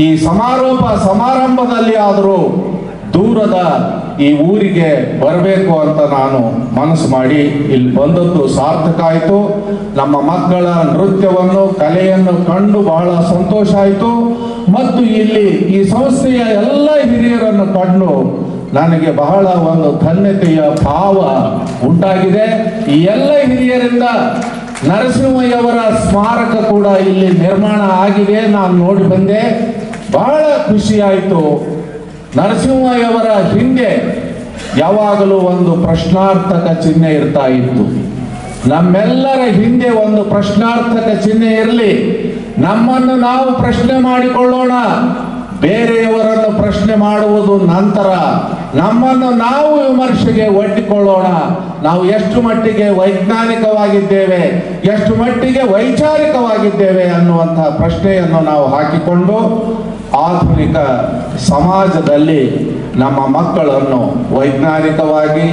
ಈ ಸಮಾರಂಭದಲ್ಲಿ ಆದರೂ ದೂರದ ಈ ಊರಿಗೆ ಬರಬೇಕು ಅಂತ ನಾನು ಮನಸ್ಸು ಮಾಡಿ ಇಲ್ಲಿ ಬಂದದ್ದು ಸಾರ್ಥಕ ಆಯಿತು. ನಮ್ಮ ಮಕ್ಕಳ ನೃತ್ಯವನ್ನು, ಕಲೆಯನ್ನು ಕಂಡು ಬಹಳ ಸಂತೋಷ ಆಯಿತು. ಮತ್ತು ಇಲ್ಲಿ ಈ ಸಂಸ್ಥೆಯ ಎಲ್ಲ ಹಿರಿಯರನ್ನು ಕಂಡು ನನಗೆ ಬಹಳ ಒಂದು ಧನ್ಯತೆಯ ಭಾವ ಉಂಟಾಗಿದೆ. ಈ ಎಲ್ಲ ಹಿರಿಯರಿಂದ ನರಸಿಂಹಯ್ಯವರ ಸ್ಮಾರಕ ಕೂಡ ಇಲ್ಲಿ ನಿರ್ಮಾಣ ಆಗಿದೆ, ನಾನು ನೋಡಿ ಬಂದೆ, ಬಹಳ ಖುಷಿಯಾಯಿತು. ನರಸಿಂಹಯ್ಯವರ ಹಿಂದೆ ಯಾವಾಗಲೂ ಒಂದು ಪ್ರಶ್ನಾರ್ಥಕ ಚಿಹ್ನೆ ಇರ್ತಾ ಇತ್ತು. ನಮ್ಮೆಲ್ಲರ ಹಿಂದೆ ಒಂದು ಪ್ರಶ್ನಾರ್ಥಕ ಚಿಹ್ನೆ ಇರಲಿ. ನಮ್ಮನ್ನು ನಾವು ಪ್ರಶ್ನೆ ಮಾಡಿಕೊಳ್ಳೋಣ, ಬೇರೆಯವರನ್ನು ಪ್ರಶ್ನೆ ಮಾಡುವುದು ನಂತರ. ನಮ್ಮನ್ನು ನಾವು ವಿಮರ್ಶೆಗೆ ಒಡ್ಡಿಕೊಳ್ಳೋಣ. ನಾವು ಎಷ್ಟು ಮಟ್ಟಿಗೆ ವೈಜ್ಞಾನಿಕವಾಗಿದ್ದೇವೆ, ಎಷ್ಟು ಮಟ್ಟಿಗೆ ವೈಚಾರಿಕವಾಗಿದ್ದೇವೆ ಅನ್ನುವಂತಹ ಪ್ರಶ್ನೆಯನ್ನು ನಾವು ಹಾಕಿಕೊಂಡು ಆಧುನಿಕ ಸಮಾಜದಲ್ಲಿ ನಮ್ಮ ಮಕ್ಕಳನ್ನು ವೈಜ್ಞಾನಿಕವಾಗಿ,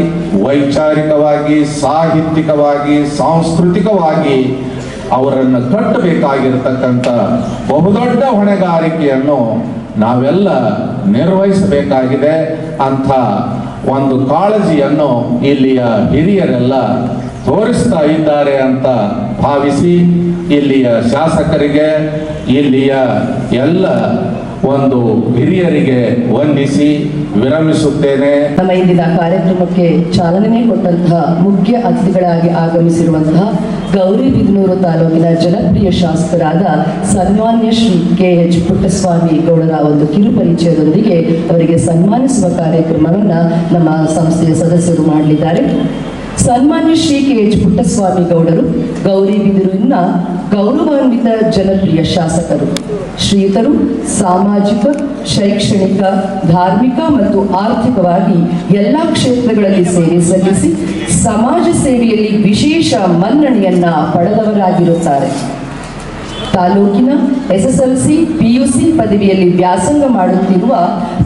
ವೈಚಾರಿಕವಾಗಿ, ಸಾಹಿತ್ಯಿಕವಾಗಿ, ಸಾಂಸ್ಕೃತಿಕವಾಗಿ ಅವರನ್ನು ಕಟ್ಟಬೇಕಾಗಿರತಕ್ಕಂಥ ಬಹುದೊಡ್ಡ ಹೊಣೆಗಾರಿಕೆಯನ್ನು ನಾವೆಲ್ಲ ನಿರ್ವಹಿಸಬೇಕಾಗಿದೆ. ಅಂಥ ಒಂದು ಕಾಳಜಿಯನ್ನು ಇಲ್ಲಿಯ ಹಿರಿಯರೆಲ್ಲ ತೋರಿಸ್ತಾ ಇದ್ದಾರೆ ಅಂತ ಭಾವಿಸಿ ಇಲ್ಲಿಯ ಶಾಸಕರಿಗೆ, ಇಲ್ಲಿಯ ಎಲ್ಲ ಒಂದು ಹಿರಿಯರಿಗೆ ವಂದಿಸಿ ವಿರಮಿಸುತ್ತೇನೆ. ನಮ್ಮ ಇಂದಿನ ಕಾರ್ಯಕ್ರಮಕ್ಕೆ ಚಾಲನೆ ಕೊಟ್ಟಂತಹ ಮುಖ್ಯ ಅತಿಥಿಗಳಾಗಿ ಆಗಮಿಸಿರುವಂತಹ ಗೌರಿಬಿದನೂರು ತಾಲೂಕಿನ ಜನಪ್ರಿಯ ಶಾಸಕರಾದ ಸನ್ಮಾನ್ಯ ಶ್ರೀ KH ಪುಟ್ಟಸ್ವಾಮಿ ಗೌಡರ ಒಂದು ಕಿರುಪರಿಚಯದೊಂದಿಗೆ ಅವರಿಗೆ ಸನ್ಮಾನಿಸುವ ಕಾರ್ಯಕ್ರಮವನ್ನು ನಮ್ಮ ಸಂಸ್ಥೆಯ ಸದಸ್ಯರು ಮಾಡಲಿದ್ದಾರೆ. ಸನ್ಮಾನ್ಯ ಶ್ರೀ ಕೆ.ಎಚ್. ಪುಟ್ಟಸ್ವಾಮಿ ಗೌಡರು ಗೌರಿಬಿದರೂರಿನ ಗೌರವಾನ್ವಿತ ಜನಪ್ರಿಯ ಶಾಸಕರು. ಶ್ರೀಯುತರು ಸಾಮಾಜಿಕ, ಶೈಕ್ಷಣಿಕ, ಧಾರ್ಮಿಕ ಮತ್ತು ಆರ್ಥಿಕವಾಗಿ ಎಲ್ಲ ಕ್ಷೇತ್ರಗಳಲ್ಲಿ ಸೇವೆ ಸಲ್ಲಿಸಿ ಸಮಾಜ ಸೇವೆಯಲ್ಲಿ ವಿಶೇಷ ಮನ್ನಣೆಯನ್ನ ಪಡೆದವರಾಗಿರುತ್ತಾರೆ. ತಾಲೂಕಿನ SSLC, PUC ಪದವಿಯಲ್ಲಿ ವ್ಯಾಸಂಗ ಮಾಡುತ್ತಿರುವ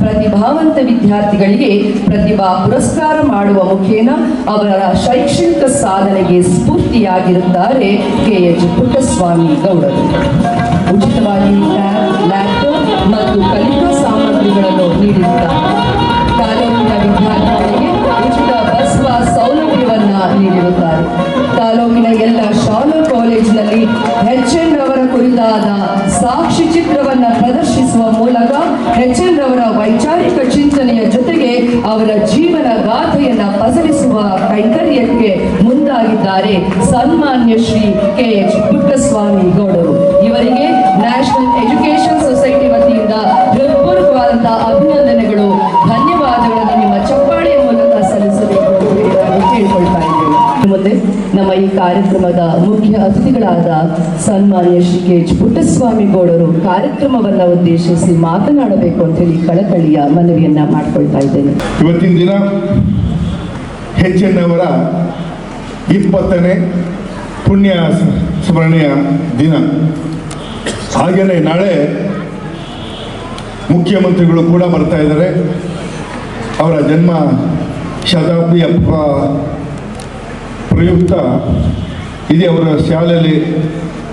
ಪ್ರತಿಭಾವಂತ ವಿದ್ಯಾರ್ಥಿಗಳಿಗೆ ಪ್ರತಿಭಾ ಪುರಸ್ಕಾರ ಮಾಡುವ ಮುಖೇನ ಅವರ ಶೈಕ್ಷಣಿಕ ಸಾಧನೆಗೆ ಸ್ಫೂರ್ತಿಯಾಗಿರುತ್ತಾರೆ ಕೆ.ಎಚ್. ಪುಟ್ಟಸ್ವಾಮಿ ಗೌಡರು. ಉಚಿತವಾಗಿ ಟ್ಯಾಬ್, ಲ್ಯಾಪ್ಟಾಪ್ ಮತ್ತು ಕಲಿಕಾ ಸಾಮಗ್ರಿಗಳನ್ನು ನೀಡಿರುತ್ತಾರೆ. ತಾಲೂಕಿನ ವಿದ್ಯಾರ್ಥಿಗಳಿಗೆ ಉಚಿತ ಬಸ್ ಪಾಸ್ ಸೌಲಭ್ಯವನ್ನ ನೀಡಿರುತ್ತಾರೆ. ತಾಲೂಕಿನ ಎಲ್ಲ ಶಾಲಾ ಕಾಲೇಜಿನಲ್ಲಿ HN ರವರ ಕುರಿತಾದ ಸಾಕ್ಷಿ ಚಿತ್ರವನ್ನ ಪ್ರದರ್ಶಿಸುವ ಮೂಲಕ HN ರವರ ವೈಚಾರಿಕ ಚಿಂತನೆಯ ಜೊತೆಗೆ ಅವರ ಜೀವನ ಗಾಥೆಯನ್ನ ಪಸರಿಸುವ ಕೈಂಕರ್ಯಕ್ಕೆ ಮುಂದಾಗಿದ್ದಾರೆ ಸನ್ಮಾನ್ಯ ಶ್ರೀ ಕೆ.ಎಚ್. ಪುಟ್ಟಸ್ವಾಮಿ ಗೌಡರು. ಇವರಿಗೆ ನ್ಯಾಷನಲ್ ಎಜುಕೇಶನ್ ಸೊಸೈಟಿ ವತಿಯಿಂದ ಹೃತ್ಪೂರ್ವಕವಾದಂತಹ ಅಭಿನಂದನೆಗಳು, ಧನ್ಯವಾದಗಳನ್ನು ನಿಮ್ಮ ಚಪ್ಪಾಳೆಯ ಮೂಲಕ ಸಲ್ಲಿಸಬೇಕು ಅಂತ ಕೇಳಿಕೊಳ್ತಾ ಇದ್ದೇವೆ. ಮುಂದೆ ನಮ್ಮ ಈ ಕಾರ್ಯಕ್ರಮದ ಮುಖ್ಯ ಅತಿಥಿಗಳಾದ ಸನ್ಮಾನ್ಯ ಶ್ರೀ ಕೆ.ಎಚ್. ಪುಟ್ಟಸ್ವಾಮಿ ಗೌಡರು ಕಾರ್ಯಕ್ರಮವನ್ನು ಉದ್ದೇಶಿಸಿ ಮಾತನಾಡಬೇಕು ಅಂತ ಹೇಳಿ ಕಳಕಳಿಯ ಮನವಿಯನ್ನ ಮಾಡಿಕೊಳ್ತಾ ಇದ್ದೇನೆ. ಇವತ್ತಿನ ದಿನ HN ಅವರ 20ನೇ ಪುಣ್ಯ ಸ್ಮರಣೆಯ ದಿನ. ಹಾಗೆಯೇ ನಾಳೆ ಮುಖ್ಯಮಂತ್ರಿಗಳು ಕೂಡ ಬರ್ತಾ ಇದ್ದಾರೆ. ಅವರ ಜನ್ಮ ಶತಾಬ್ದಿಯ ಪ್ರಯುಕ್ತ ಇದೇ ಅವರ ಶಾಲೆಯಲ್ಲಿ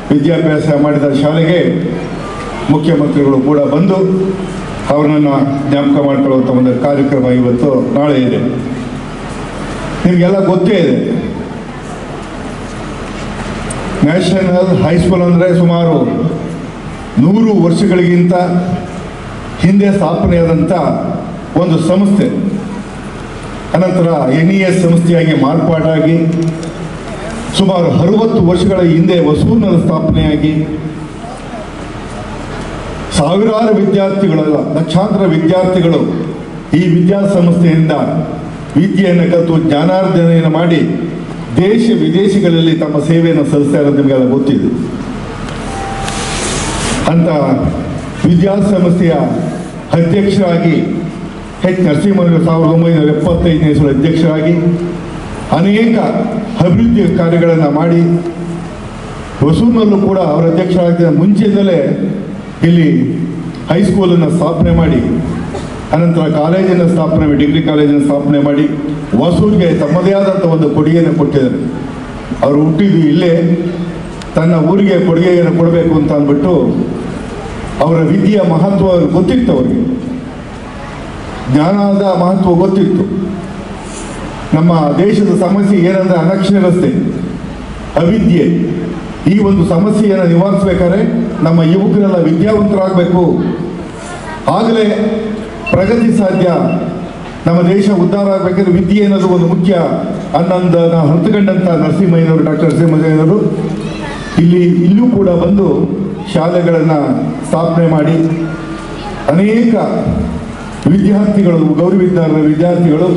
ವಿದ್ಯಾಭ್ಯಾಸ ಮಾಡಿದ ಶಾಲೆಗೆ ಮುಖ್ಯಮಂತ್ರಿಗಳು ಕೂಡ ಬಂದು ಅವರನ್ನು ಜ್ಞಾಪಕ ಮಾಡ್ಕೊಳ್ಳುವಂಥ ಒಂದು ಕಾರ್ಯಕ್ರಮ ಇವತ್ತು ನಾಳೆ ಇದೆ. ನಿಮಗೆಲ್ಲ ಗೊತ್ತೇ ಇದೆ, ನ್ಯಾಷನಲ್ ಹೈಸ್ಕೂಲ್ ಅಂದರೆ ಸುಮಾರು 100 ವರ್ಷಗಳಿಗಿಂತ ಹಿಂದೆ ಸ್ಥಾಪನೆಯಾದಂಥ ಒಂದು ಸಂಸ್ಥೆ. ಅನಂತರ NES ಸಂಸ್ಥೆಯಾಗಿ ಮಾರ್ಪಾಟಾಗಿ ಸುಮಾರು 60 ವರ್ಷಗಳ ಹಿಂದೆ ಹೊಸೂರಿನಲ್ಲಿ ಸ್ಥಾಪನೆಯಾಗಿ ಸಾವಿರಾರು ವಿದ್ಯಾರ್ಥಿಗಳಲ್ಲ, ಲಕ್ಷಾಂತರ ವಿದ್ಯಾರ್ಥಿಗಳು ಈ ವಿದ್ಯಾಸಂಸ್ಥೆಯಿಂದ ವಿದ್ಯೆಯನ್ನು ಕಲಿತು ಜ್ಞಾನಾರ್ಜನೆಯನ್ನು ಮಾಡಿ ದೇಶ ವಿದೇಶಗಳಲ್ಲಿ ತಮ್ಮ ಸೇವೆಯನ್ನು ಸಲ್ಲಿಸ್ತಾ ಇರೋದು ನಿಮಗೆಲ್ಲ ಗೊತ್ತಿದೆ. ಅಂತ ವಿದ್ಯಾಸಂಸ್ಥೆಯ ಅಧ್ಯಕ್ಷರಾಗಿ H. ನರಸಿಂಹಯ್ಯನವರು 1975ನೇ ಇಸವಿ ಅಧ್ಯಕ್ಷರಾಗಿ ಅನೇಕ ಅಭಿವೃದ್ಧಿ ಕಾರ್ಯಗಳನ್ನು ಮಾಡಿ ಹೊಸೂರಿನಲ್ಲೂ ಕೂಡ ಅವರ ಅಧ್ಯಕ್ಷರಾಗಿದ್ದ ಮುಂಚೆಯಿಂದಲೇ ಇಲ್ಲಿ ಹೈಸ್ಕೂಲನ್ನು ಸ್ಥಾಪನೆ ಮಾಡಿ ಅನಂತರ ಕಾಲೇಜನ್ನು ಸ್ಥಾಪನೆ ಮಾಡಿ, ಡಿಗ್ರಿ ಕಾಲೇಜನ್ನು ಸ್ಥಾಪನೆ ಮಾಡಿ ಹೊಸೂರಿಗೆ ತಮ್ಮದೇ ಆದಂಥ ಒಂದು ಕೊಡುಗೆಯನ್ನು ಕೊಟ್ಟಿದ್ದಾರೆ. ಅವರು ಹುಟ್ಟಿದ್ದು ಇಲ್ಲೇ, ತನ್ನ ಊರಿಗೆ ಕೊಡುಗೆಯನ್ನು ಕೊಡಬೇಕು ಅಂತ ಅಂದ್ಬಿಟ್ಟು ಅವರ ವಿದ್ಯೆಯ ಮಹತ್ವ ಗೊತ್ತಿತ್ತು, ಅವರಿಗೆ ಜ್ಞಾನದ ಮಹತ್ವ ಗೊತ್ತಿತ್ತು. ನಮ್ಮ ದೇಶದ ಸಮಸ್ಯೆ ಏನಂದರೆ ಅನಕ್ಷರತೆ, ಅವಿದ್ಯೆ. ಈ ಒಂದು ಸಮಸ್ಯೆಯನ್ನು ನಿವಾರಿಸಬೇಕಾದ್ರೆ ನಮ್ಮ ಯುವಕರೆಲ್ಲ ವಿದ್ಯಾವಂತರಾಗಬೇಕು, ಆಗಲೇ ಪ್ರಗತಿ ಸಾಧ್ಯ. ನಮ್ಮ ದೇಶ ಉದ್ಧಾರ ಆಗಬೇಕಾದ್ರೆ ವಿದ್ಯೆ ಅನ್ನೋದು ಒಂದು ಮುಖ್ಯ ಅನ್ನೊಂದನ್ನು ಹೊರತುಕೊಂಡಂಥ ನರಸಿಂಹಯ್ಯನವರು, ಡಾಕ್ಟರ್ ನರಸಿಂಹಯ್ಯನವರು ಇಲ್ಲೂ ಕೂಡ ಬಂದು ಶಾಲೆಗಳನ್ನು ಸ್ಥಾಪನೆ ಮಾಡಿ ಅನೇಕ ವಿದ್ಯಾರ್ಥಿಗಳು, ಗೌರವಿದ್ದಾರ ವಿದ್ಯಾರ್ಥಿಗಳು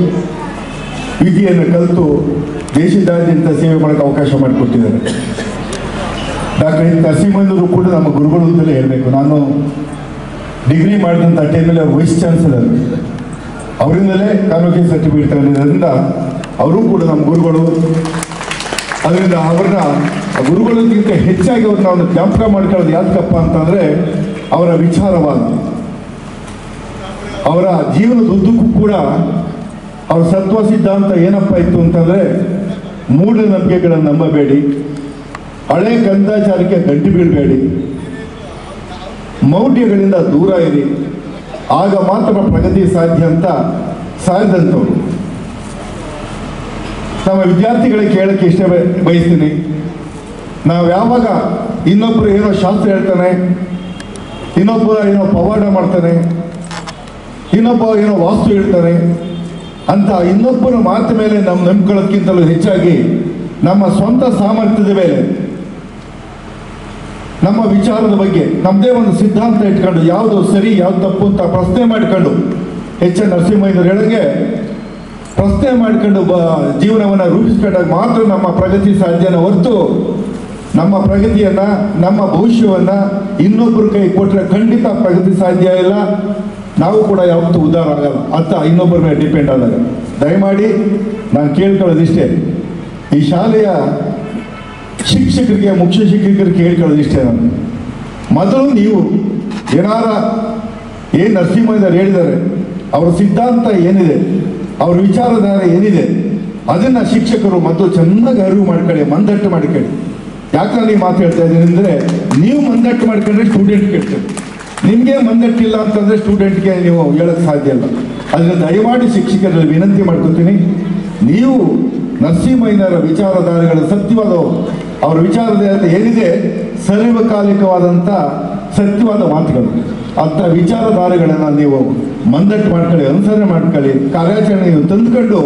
ವಿದ್ಯೆಯನ್ನು ಕಲಿತು ದೇಶದಾದ್ಯಂತ ಸೇವೆ ಮಾಡೋಕ್ಕೆ ಅವಕಾಶ ಮಾಡಿಕೊಟ್ಟಿದ್ದಾರೆ. ಡಾಕ್ಟರ್ ನರಸಿಂಹಯ್ಯನವರು ಕೂಡ ನಮ್ಮ ಗುರುಗಳು ಅಂತಲೇ ಹೇಳಬೇಕು. ನಾನು ಡಿಗ್ರಿ ಮಾಡಿದಂಥ ಟೈಮಲ್ಲಿ ಅವರು ವೈಸ್ ಚಾನ್ಸಲರ್, ಅವರಿಂದಲೇ ಕಾನ್ವೊಕೇಷನ್ ಸರ್ಟಿಫಿಕೇಟ್ ತಗೊಂಡಿದ್ದರಿಂದ ಅವರು ಕೂಡ ನಮ್ಮ ಗುರುಗಳು. ಅದರಿಂದ ಅವರನ್ನ ಗುರುಗಳಿಗಿಂತ ಹೆಚ್ಚಾಗಿ ಅವ್ರನ್ನ ಒಂದು ಜ್ಞಾಪಕ ಮಾಡ್ಕೊಳ್ಳೋದು ಯಾಕಪ್ಪ ಅಂತಂದರೆ ಅವರ ವಿಚಾರವಾದ, ಅವರ ಜೀವನದ ಉದ್ದಕ್ಕೂ ಕೂಡ ಅವರ ಸತ್ವ ಸಿದ್ಧಾಂತ ಏನಪ್ಪ ಇತ್ತು ಅಂತಂದರೆ ಮೂಢನಂಬಿಕೆಗಳನ್ನು ನಂಬಬೇಡಿ, ಹಳೆ ಕಂದಾಚಾರಕ್ಕೆ ಗಂಟು ಬೀಳಬೇಡಿ, ಮೌಢ್ಯಗಳಿಂದ ದೂರ ಇರಿ, ಆಗ ಮಾತ್ರ ಪ್ರಗತಿ ಸಾಧ್ಯ ಅಂತ ಸಾರಿದಂಥವ್ರು. ನಮ್ಮ ವಿದ್ಯಾರ್ಥಿಗಳಿಗೆ ಕೇಳಕ್ಕೆ ಇಷ್ಟ ಬಯಸ್ತೀನಿ, ನಾವು ಯಾವಾಗ ಇನ್ನೊಬ್ಬರು ಏನೋ ಶಾಸ್ತ್ರ ಹೇಳ್ತಾನೆ, ಇನ್ನೊಬ್ಬರು ಏನೋ ಪವಾಡ ಮಾಡ್ತಾನೆ, ಇನ್ನೊಬ್ಬ ಏನೋ ವಾಸ್ತು ಹೇಳ್ತಾನೆ ಅಂತ ಇನ್ನೊಬ್ಬರ ಮಾತು ಮೇಲೆ ನಮ್ಮ ನಂಬಿಕೊಳ್ಳೋದಕ್ಕಿಂತಲೂ ಹೆಚ್ಚಾಗಿ ನಮ್ಮ ಸ್ವಂತ ಸಾಮರ್ಥ್ಯದ ಮೇಲೆ, ನಮ್ಮ ವಿಚಾರದ ಬಗ್ಗೆ ನಮ್ಮದೇ ಒಂದು ಸಿದ್ಧಾಂತ ಇಟ್ಕೊಂಡು ಯಾವುದು ಸರಿ ಯಾವುದು ತಪ್ಪು ಅಂತ ಪ್ರಶ್ನೆ ಮಾಡಿಕೊಂಡು H. ನರಸಿಂಹಯ್ಯನವರು ಹೇಳಂಗೆ ಪ್ರಶ್ನೆ ಮಾಡ್ಕೊಂಡು ಜೀವನವನ್ನು ರೂಪಿಸ್ಕೊಂಡಾಗ ಮಾತ್ರ ನಮ್ಮ ಪ್ರಗತಿ ಸಾಧ್ಯನ ಹೊರತು ನಮ್ಮ ಪ್ರಗತಿಯನ್ನು ನಮ್ಮ ಭವಿಷ್ಯವನ್ನು ಇನ್ನೊಬ್ಬರ ಕೈ ಕೊಟ್ಟರೆ ಖಂಡಿತ ಪ್ರಗತಿ ಸಾಧ್ಯ ಇಲ್ಲ. ನಾವು ಕೂಡ ಯಾವತ್ತೂ ಉದ್ಧಾರ ಆಗಲ್ಲ ಅಂತ ಇನ್ನೊಬ್ಬರ ಮೇಲೆ ಡಿಪೆಂಡ್ ಆದಾಗ. ದಯಮಾಡಿ ನಾನು ಕೇಳ್ಕೊಳ್ಳೋದಿಷ್ಟೇ, ಈ ಶಾಲೆಯ ಶಿಕ್ಷಕರಿಗೆ, ಮುಖ್ಯ ಶಿಕ್ಷಕರಿಗೆ ಕೇಳ್ಕೊಳ್ಳೋದಿಷ್ಟೇ. ನಾನು ಮೊದಲು ನೀವು ಏನಾರ ಏನು ನರಸಿಂಹಯ್ಯನವರು ಹೇಳಿದ್ದಾರೆ, ಅವರ ಸಿದ್ಧಾಂತ ಏನಿದೆ, ಅವ್ರ ವಿಚಾರಧಾರೆ ಏನಿದೆ, ಅದನ್ನು ಶಿಕ್ಷಕರು ಮೊದಲು ಚೆನ್ನಾಗಿ ಅರಿವು ಮಾಡ್ಕೊಳ್ಳಿ, ಮಂದಟ್ಟು ಮಾಡ್ಕೊಳ್ಳಿ. ಯಾಕೆ ನಾನು ಈ ಮಾತು ಹೇಳ್ತಾ ಇದ್ದೀನಿ ಅಂದರೆ, ನೀವು ಮಂದಟ್ಟು ಮಾಡ್ಕೊಂಡ್ರೆ ಸ್ಟೂಡೆಂಟ್ ಕೇಳ್ತಾರೆ, ನಿಮಗೆ ಮಂದಟ್ಟಿಲ್ಲ ಅಂತಂದರೆ ಸ್ಟೂಡೆಂಟ್ಗೆ ನೀವು ಹೇಳೋಕ್ಕೆ ಸಾಧ್ಯ ಇಲ್ಲ. ಅದನ್ನು ದಯಮಾಡಿ ಶಿಕ್ಷಕರಲ್ಲಿ ವಿನಂತಿ ಮಾಡ್ಕೊತೀನಿ, ನೀವು ನರಸಿಂಹಯ್ಯನವರ ವಿಚಾರಧಾರೆಗಳ ಸತ್ಯವಾದ ಅವರ ವಿಚಾರಧಾರೆ ಏನಿದೆ ಸರ್ವಕಾಲಿಕವಾದಂಥ ಸತ್ಯವಾದ ಮಾತುಗಳು, ಅಂಥ ವಿಚಾರಧಾರೆಗಳನ್ನು ನೀವು ಮಂದಟ್ಟು ಮಾಡ್ಕೊಳ್ಳಿ, ಅನುಸರಣೆ ಮಾಡ್ಕೊಳ್ಳಿ, ಕಾರ್ಯಾಚರಣೆ ನೀವು ತಂದುಕೊಂಡು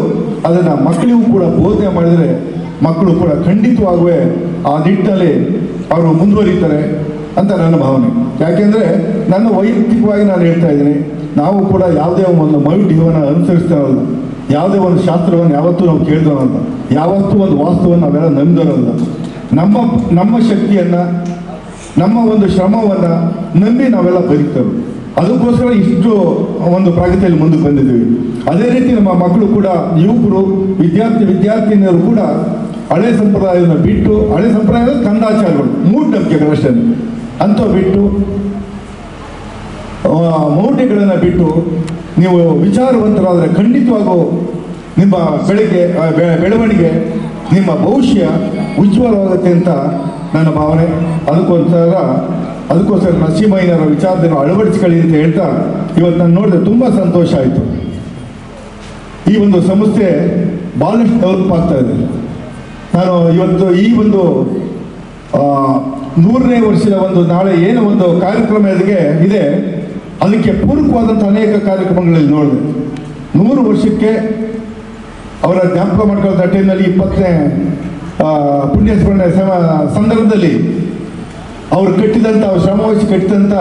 ಅದನ್ನು ಮಕ್ಕಳಿಗೂ ಕೂಡ ಬೋಧನೆ ಮಾಡಿದರೆ ಮಕ್ಕಳು ಕೂಡ ಖಂಡಿತವಾಗುವೆ ಆ ನಿಟ್ಟಿನಲ್ಲಿ ಅವರು ಮುಂದುವರಿತಾರೆ ಅಂತ ನನ್ನ ಭಾವನೆ. ಯಾಕೆಂದರೆ ನನ್ನ ವೈಯಕ್ತಿಕವಾಗಿ ನಾನು ಹೇಳ್ತಾ ಇದ್ದೀನಿ, ನಾವು ಕೂಡ ಯಾವುದೇ ಒಂದು ಮೌಢ್ಯವನ್ನು ಅನುಸರಿಸ್ತಾರಲ್ಲ, ಯಾವುದೇ ಒಂದು ಶಾಸ್ತ್ರವನ್ನು ಯಾವತ್ತೂ ನಾವು ಕೇಳಿದವರಲ್ಲ, ಯಾವತ್ತೂ ಒಂದು ವಾಸ್ತುವನ್ನು ನಾವೆಲ್ಲ ನಂಬಿದವರಲ್ಲ. ನಮ್ಮ ಶಕ್ತಿಯನ್ನು, ನಮ್ಮ ಒಂದು ಶ್ರಮವನ್ನು ನಂಬಿ ನಾವೆಲ್ಲ ಬದುಕ್ತೇವೆ. ಅದಕ್ಕೋಸ್ಕರ ಇಷ್ಟು ಒಂದು ಪ್ರಗತಿಯಲ್ಲಿ ಮುಂದಕ್ಕೆ ಬಂದಿದ್ದೀವಿ. ಅದೇ ರೀತಿ ನಮ್ಮ ಮಕ್ಕಳು ಕೂಡ, ಯುವಕರು, ವಿದ್ಯಾರ್ಥಿನಿಯರು ಕೂಡ ಹಳೆ ಸಂಪ್ರದಾಯವನ್ನು ಬಿಟ್ಟು, ಹಳೆ ಸಂಪ್ರದಾಯದ ಕಂದಾಚಾರಗಳು, ಮೂಢನಂಬಿಕೆಗಳಷ್ಟೇ ಅಂತ ಬಿಟ್ಟು, ಮೌಢ್ಯಗಳನ್ನು ಬಿಟ್ಟು ನೀವು ವಿಚಾರವಂತರಾದರೆ ಖಂಡಿತವಾಗೂ ನಿಮ್ಮ ಬೆಳವಣಿಗೆ, ನಿಮ್ಮ ಭವಿಷ್ಯ ಉಜ್ವಲವಾಗುತ್ತೆ ಅಂತ ನನ್ನ ಭಾವನೆ. ಅದಕ್ಕೋಸ್ಕರ ನರಸಿಂಹಯ್ಯನವರ ವಿಚಾರವನ್ನು ಅಳವಡಿಸಿಕೊಳ್ಳಿ ಅಂತ ಹೇಳ್ತಾ ಇವತ್ತು ನಾನು ನೋಡಿದ್ರೆ ತುಂಬ ಸಂತೋಷ ಆಯಿತು. ಈ ಒಂದು ಸಂಸ್ಥೆ ಭಾಳಷ್ಟು ಡೆವಲಪ್ ಆಗ್ತಾ ಇದೆ. ನಾನು ಇವತ್ತು ಈ ಒಂದು 100ನೇ ವರ್ಷದ ಒಂದು ನಾಳೆ ಏನು ಒಂದು ಕಾರ್ಯಕ್ರಮ ಇದೆ, ಅದಕ್ಕೆ ಪೂರಕವಾದಂಥ ಅನೇಕ ಕಾರ್ಯಕ್ರಮಗಳಲ್ಲಿ ನೋಡಿದೆ. 100 ವರ್ಷಕ್ಕೆ ಅವರ ಜ್ಞಾಪಕ ಮಾಡ್ಕೊಳ್ಳೋ ಟೈಮ್ನಲ್ಲಿ 20ನೇ ಪುಣ್ಯಸ್ಮರಣೆ ಸಂದರ್ಭದಲ್ಲಿ ಅವರು ಕಟ್ಟಿದಂಥ, ಶ್ರಮವಹಿಸಿ ಕಟ್ಟಿದಂಥ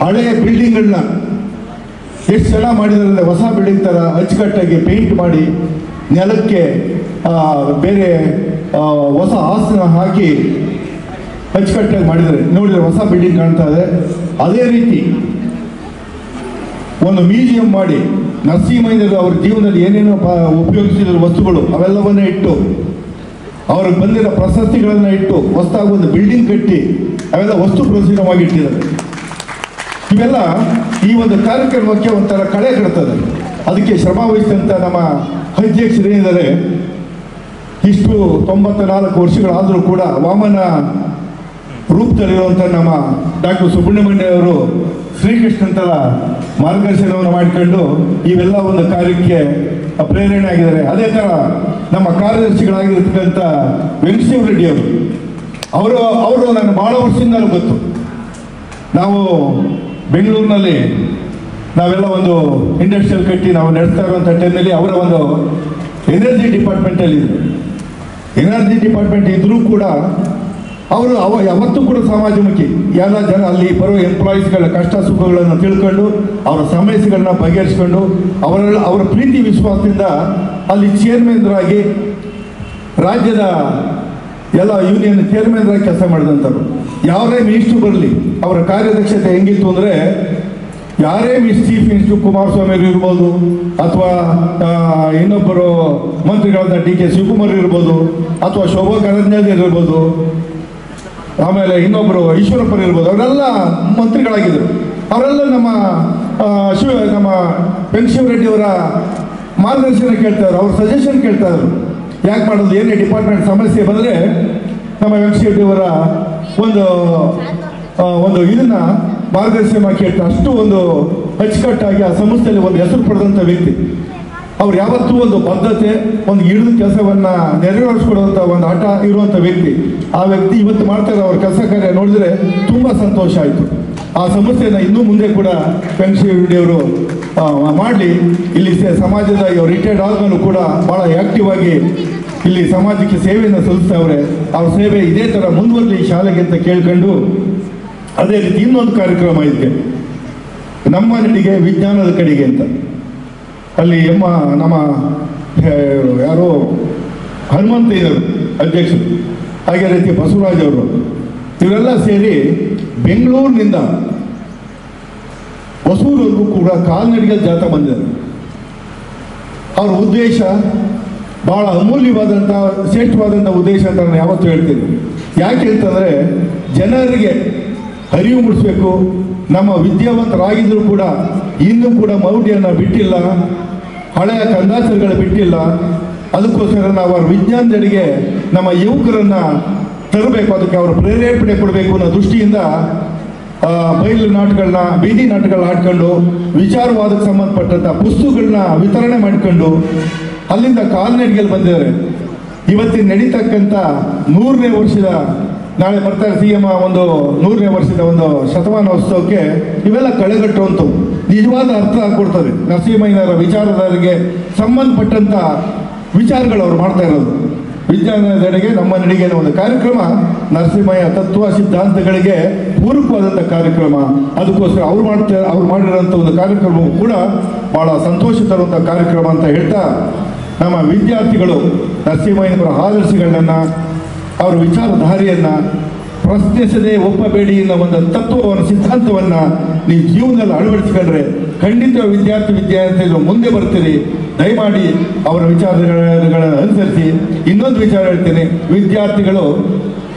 ಹಳೆಯ ಬಿಲ್ಡಿಂಗ್ಗಳನ್ನ ಎಷ್ಟು ಚೆನ್ನಾಗಿ ಮಾಡಿದಾರೆ. ಹೊಸ ಬಿಲ್ಡಿಂಗ್ ಥರ ಅಚ್ಚುಕಟ್ಟಾಗಿ ಪೇಂಟ್ ಮಾಡಿ, ನೆಲಕ್ಕೆ ಬೇರೆ ಹೊಸ ಆಸನ ಹಾಕಿ ಅಚ್ಚುಕಟ್ಟಾಗಿ ಮಾಡಿದ್ದಾರೆ. ನೋಡಿದರೆ ಹೊಸ ಬಿಲ್ಡಿಂಗ್ ಕಾಣ್ತಾ ಇದೆ. ಅದೇ ರೀತಿ ಒಂದು ಮ್ಯೂಸಿಯಂ ಮಾಡಿ ನರಸಿಂಹಯ್ಯನವರು ಅವ್ರ ಜೀವನದಲ್ಲಿ ಏನೇನೋ ಉಪಯೋಗಿಸಿದ ವಸ್ತುಗಳು ಅವೆಲ್ಲವನ್ನೇ ಇಟ್ಟು, ಅವ್ರಿಗೆ ಬಂದಿರೋ ಪ್ರಶಸ್ತಿಗಳನ್ನು ಇಟ್ಟು ಹೊಸದಾಗಿ ಒಂದು ಬಿಲ್ಡಿಂಗ್ ಕಟ್ಟಿ ಅವೆಲ್ಲ ವಸ್ತು ಪ್ರದರ್ಶನವಾಗಿ ಇಟ್ಟಿದ್ದಾರೆ. ಇವೆಲ್ಲ ಈ ಒಂದು ಕಾರ್ಯಕ್ರಮಕ್ಕೆ ಒಂಥರ ಕಳೆ ಕಟ್ತದೆ. ಅದಕ್ಕೆ ಶ್ರಮ ವಹಿಸಿದಂಥ ನಮ್ಮ ಅಧ್ಯಕ್ಷರೇನಿದ್ದಾರೆ, ಇಷ್ಟು 94 ವರ್ಷಗಳಾದರೂ ಕೂಡ ವಾಮನ ರೂಪದಲ್ಲಿರುವಂಥ ನಮ್ಮ ಡಾಕ್ಟರ್ ಸುಬ್ರಹ್ಮಣ್ಯ ಅವರು ಶ್ರೀಕೃಷ್ಣಂತರ ಮಾರ್ಗದರ್ಶನವನ್ನು ಮಾಡಿಕೊಂಡು ಇವೆಲ್ಲ ಒಂದು ಕಾರ್ಯಕ್ಕೆ ಪ್ರೇರಣೆ ಆಗಿದ್ದಾರೆ. ಅದೇ ಥರ ನಮ್ಮ ಕಾರ್ಯದರ್ಶಿಗಳಾಗಿರ್ತಕ್ಕಂಥ ವೆಂಕಟೇಶ್ವರ ರೆಡ್ಡಿ ಅವರು ನಾನು ಭಾಳ ವರ್ಷದಿಂದಲೂ ಗೊತ್ತು. ನಾವು ಬೆಂಗಳೂರಿನಲ್ಲಿ ನಾವೆಲ್ಲ ಒಂದು ಇಂಡಸ್ಟ್ರಿಯಲ್ ಕಟ್ಟಿ ನಾವು ನಡೆಸ್ತಾ ಇರುವಂಥ ಟೈಮ್ನಲ್ಲಿ ಅವರ ಒಂದು ಎನರ್ಜಿ ಡಿಪಾರ್ಟ್ಮೆಂಟಲ್ಲಿ ಇದ್ದರು. ಎನರ್ಜಿ ಡಿಪಾರ್ಟ್ಮೆಂಟ್ ಇದ್ದರೂ ಕೂಡ ಅವರು ಯಾವತ್ತೂ ಕೂಡ ಸಮಾಜಮುಖಿ. ಎಲ್ಲ ಜನ ಅಲ್ಲಿ ಬರೋ ಎಂಪ್ಲಾಯೀಸ್ಗಳ ಕಷ್ಟ ಸುಖಗಳನ್ನು ತಿಳ್ಕೊಂಡು, ಅವರ ಸಮಸ್ಯೆಗಳನ್ನ ಬಗೆಹರಿಸ್ಕೊಂಡು, ಅವರ ಪ್ರೀತಿ ವಿಶ್ವಾಸದಿಂದ ಅಲ್ಲಿ ಚೇರ್ಮನ್ರಾಗಿ, ರಾಜ್ಯದ ಎಲ್ಲ ಯೂನಿಯನ್ ಚೇರ್ಮನ್ರಾಗಿ ಕೆಲಸ ಮಾಡಿದಂಥವ್ರು. ಯಾರೇ ಮಿನಿಸ್ಟ್ರು ಬರಲಿ ಅವರ ಕಾರ್ಯದಕ್ಷತೆ ಹೆಂಗಿತ್ತು ಅಂದರೆ, ಯಾರೇ ಚೀಫ್ ಮಿನಿಸ್ಟ್ರು ಕುಮಾರಸ್ವಾಮಿ ಇರ್ಬೋದು, ಅಥವಾ ಇನ್ನೊಬ್ಬರು ಮಂತ್ರಿಗಳಾದ ಡಿ ಕೆ ಶಿವಕುಮಾರ್ ಇರ್ಬೋದು, ಅಥವಾ ಶೋಭಾ ಕರಂದ್ಲಾಜೆ ಇರ್ಬೋದು, ಆಮೇಲೆ ಇನ್ನೊಬ್ಬರು ಈಶ್ವರಪ್ಪರು ಇರ್ಬೋದು, ಅವರೆಲ್ಲ ಮಂತ್ರಿಗಳಾಗಿದ್ದರು. ಅವರೆಲ್ಲ ನಮ್ಮ ವೆಂಕಟೇಶ್ವರ ರೆಡ್ಡಿ ಅವರ ಮಾರ್ಗದರ್ಶನ ಕೇಳ್ತಾಯಿದ್ರು, ಅವ್ರ ಸಜೆಷನ್ ಕೇಳ್ತಾಯಿದ್ರು. ಯಾಕೆ ಮಾಡೋದು, ಏನೇ ಡಿಪಾರ್ಟ್ಮೆಂಟ್ ಸಮಸ್ಯೆ ಬಂದರೆ ನಮ್ಮ ವೆಂಕಟೇಶ್ವರ ರೆಡ್ಡಿ ಅವರ ಒಂದು ಇದನ್ನು ಮಾರ್ಗದರ್ಶನ ಕೇಳ್ತಾರೆ. ಅಷ್ಟು ಒಂದು ಅಚ್ಚುಕಟ್ಟಾಗಿ ಆ ಸಂಸ್ಥೆಯಲ್ಲಿ ಒಂದು ಹೆಸರು ಪಡೆದಂಥ ವ್ಯಕ್ತಿ. ಅವ್ರು ಯಾವತ್ತೂ ಒಂದು ಬದ್ಧತೆ, ಒಂದು ಹಿಡಿದ ಕೆಲಸವನ್ನು ನೆರವೇರಿಸ್ಕೊಡುವಂಥ ಒಂದು ಆಟ ಇರುವಂಥ ವ್ಯಕ್ತಿ. ಆ ವ್ಯಕ್ತಿ ಇವತ್ತು ಮಾಡ್ತಾರೆ ಅವ್ರ ಕೆಲಸ ಕಾರ್ಯ ನೋಡಿದ್ರೆ ತುಂಬ ಸಂತೋಷ ಆಯಿತು. ಆ ಸಂಸ್ಥೆಯನ್ನು ಇನ್ನೂ ಮುಂದೆ ಕೂಡ ವೆಂಕಟೇಶ್ವರ ರೆಡ್ಡಿ ಅವರು ಮಾಡಲಿ. ಇಲ್ಲಿ ಸಮಾಜದ ರಿಟೈರ್ಡ್ ಆದ್ಮೇಲೂ ಕೂಡ ಭಾಳ ಆ್ಯಕ್ಟಿವ್ ಆಗಿ ಇಲ್ಲಿ ಸಮಾಜಕ್ಕೆ ಸೇವೆಯನ್ನು ಸಲ್ಲಿಸ್ತಾವ್ರೆ. ಅವ್ರ ಸೇವೆ ಇದೇ ಥರ ಮುಂದುವರಲಿ ಈ ಶಾಲೆಗೆ ಅಂತ ಕೇಳ್ಕೊಂಡು, ಅದೇ ರೀತಿ ಇನ್ನೊಂದು ಕಾರ್ಯಕ್ರಮ ಇದೆ, ನಮ್ಮ ನಡಿಗೆ ವಿಜ್ಞಾನದ ಕಡೆಗೆ ಅಂತ. ಅಲ್ಲಿ ನಮ್ಮ ಯಾರು ಹನುಮಂತಯ್ಯನವರು ಅಧ್ಯಕ್ಷರು, ಹಾಗೆ ರೀತಿ ಬಸವರಾಜ್ ಅವರು, ಇವರೆಲ್ಲ ಸೇರಿ ಬೆಂಗಳೂರಿನಿಂದ ಹೊಸೂರವರೆಗೂ ಕೂಡ ಕಾಲ್ನಡಿಗೆ ಜಾಥಾ ಬಂದಿದ್ದಾರೆ. ಅವರ ಉದ್ದೇಶ ಭಾಳ ಅಮೂಲ್ಯವಾದಂಥ ಶ್ರೇಷ್ಠವಾದಂಥ ಉದ್ದೇಶ ಅಂತ ನಾನು ಯಾವತ್ತೂ ಹೇಳ್ತೀನಿ. ಯಾಕೆ ಅಂತಂದರೆ ಜನರಿಗೆ ಅರಿವು ಮೂಡಿಸ್ಬೇಕು. ನಮ್ಮ ವಿದ್ಯಾವಂತರಾಗಿದ್ದರೂ ಕೂಡ ಇನ್ನೂ ಕೂಡ ಮೌಢ್ಯನ ಬಿಟ್ಟಿಲ್ಲ, ಹಳೆಯ ಕಂದಾಚಾರಗಳು ಬಿಟ್ಟಿಲ್ಲ. ಅದಕ್ಕೋಸ್ಕರ ನಾವು ಅವರ ವಿಜ್ಞಾನದೆಡೆಗೆ ನಮ್ಮ ಯುವಕರನ್ನು ತರಬೇಕು, ಅದಕ್ಕೆ ಅವರ ಪ್ರೇರೇಪಣೆ ಕೊಡಬೇಕು ಅನ್ನೋ ದೃಷ್ಟಿಯಿಂದ ಬಯಲು ನಾಟಗಳನ್ನ, ಬೀದಿ ನಾಟಕಗಳನ್ನ ಆಡ್ಕೊಂಡು ವಿಚಾರವಾದಕ್ಕೆ ಸಂಬಂಧಪಟ್ಟಂಥ ಪುಸ್ತಕಗಳನ್ನ ವಿತರಣೆ ಮಾಡ್ಕೊಂಡು ಅಲ್ಲಿಂದ ಕಾಲ್ನಡಿಗೆಯಲ್ಲಿ ಬಂದಿದ್ದಾರೆ. ಇವತ್ತಿನ ನಡೀತಕ್ಕಂಥ 100ನೇ ವರ್ಷದ, ನಾಳೆ ಬರ್ತಾರೆ CM ಒಂದು 100ನೇ ವರ್ಷದ ಒಂದು ಶತಮಾನೋತ್ಸವಕ್ಕೆ ಇವೆಲ್ಲ ಕಳೆಗಟ್ಟುವಂಥವು ನಿಜವಾದ ಅರ್ಥ ಕೊಡ್ತದೆ. ನರಸಿಂಹಯ್ಯನವರ ವಿಚಾರಧಾರೆಗೆ ಸಂಬಂಧಪಟ್ಟಂಥ ವಿಚಾರಗಳು ಅವ್ರು ಮಾಡ್ತಾ ಇರೋದು. ವಿಜ್ಞಾನದೆಡೆಗೆ ನಮ್ಮ ನಡಿಗೆ ಒಂದು ಕಾರ್ಯಕ್ರಮ, ನರಸಿಂಹಯ್ಯ ತತ್ವ ಸಿದ್ಧಾಂತಗಳಿಗೆ ಪೂರಕವಾದಂಥ ಕಾರ್ಯಕ್ರಮ. ಅದಕ್ಕೋಸ್ಕರ ಅವ್ರು ಮಾಡಿರೋಂಥ ಒಂದು ಕಾರ್ಯಕ್ರಮವು ಕೂಡ ಭಾಳ ಸಂತೋಷ ತರುವಂಥ ಕಾರ್ಯಕ್ರಮ ಅಂತ ಹೇಳ್ತಾ, ನಮ್ಮ ವಿದ್ಯಾರ್ಥಿಗಳು ನರಸಿಂಹಯ್ಯನವರ ಆದರ್ಶಗಳನ್ನು, ಅವರ ವಿಚಾರಧಾರೆಯನ್ನು ಪ್ರಶ್ನಿಸದೆ ಒಪ್ಪಬೇಡಿ ಅನ್ನೋ ಒಂದು ತತ್ವವನ್ನು, ಸಿದ್ಧಾಂತವನ್ನು ನೀವು ಜೀವನದಲ್ಲಿ ಅಳವಡಿಸಿಕೊಂಡ್ರೆ ಖಂಡಿತ ವಿದ್ಯಾರ್ಥಿಗಳು ಮುಂದೆ ಬರ್ತೀರಿ. ದಯಮಾಡಿ ಅವರ ವಿಚಾರಗಳನ್ನು ಅನುಸರಿಸಿ. ಇನ್ನೊಂದು ವಿಚಾರ ಹೇಳ್ತೇನೆ, ವಿದ್ಯಾರ್ಥಿಗಳು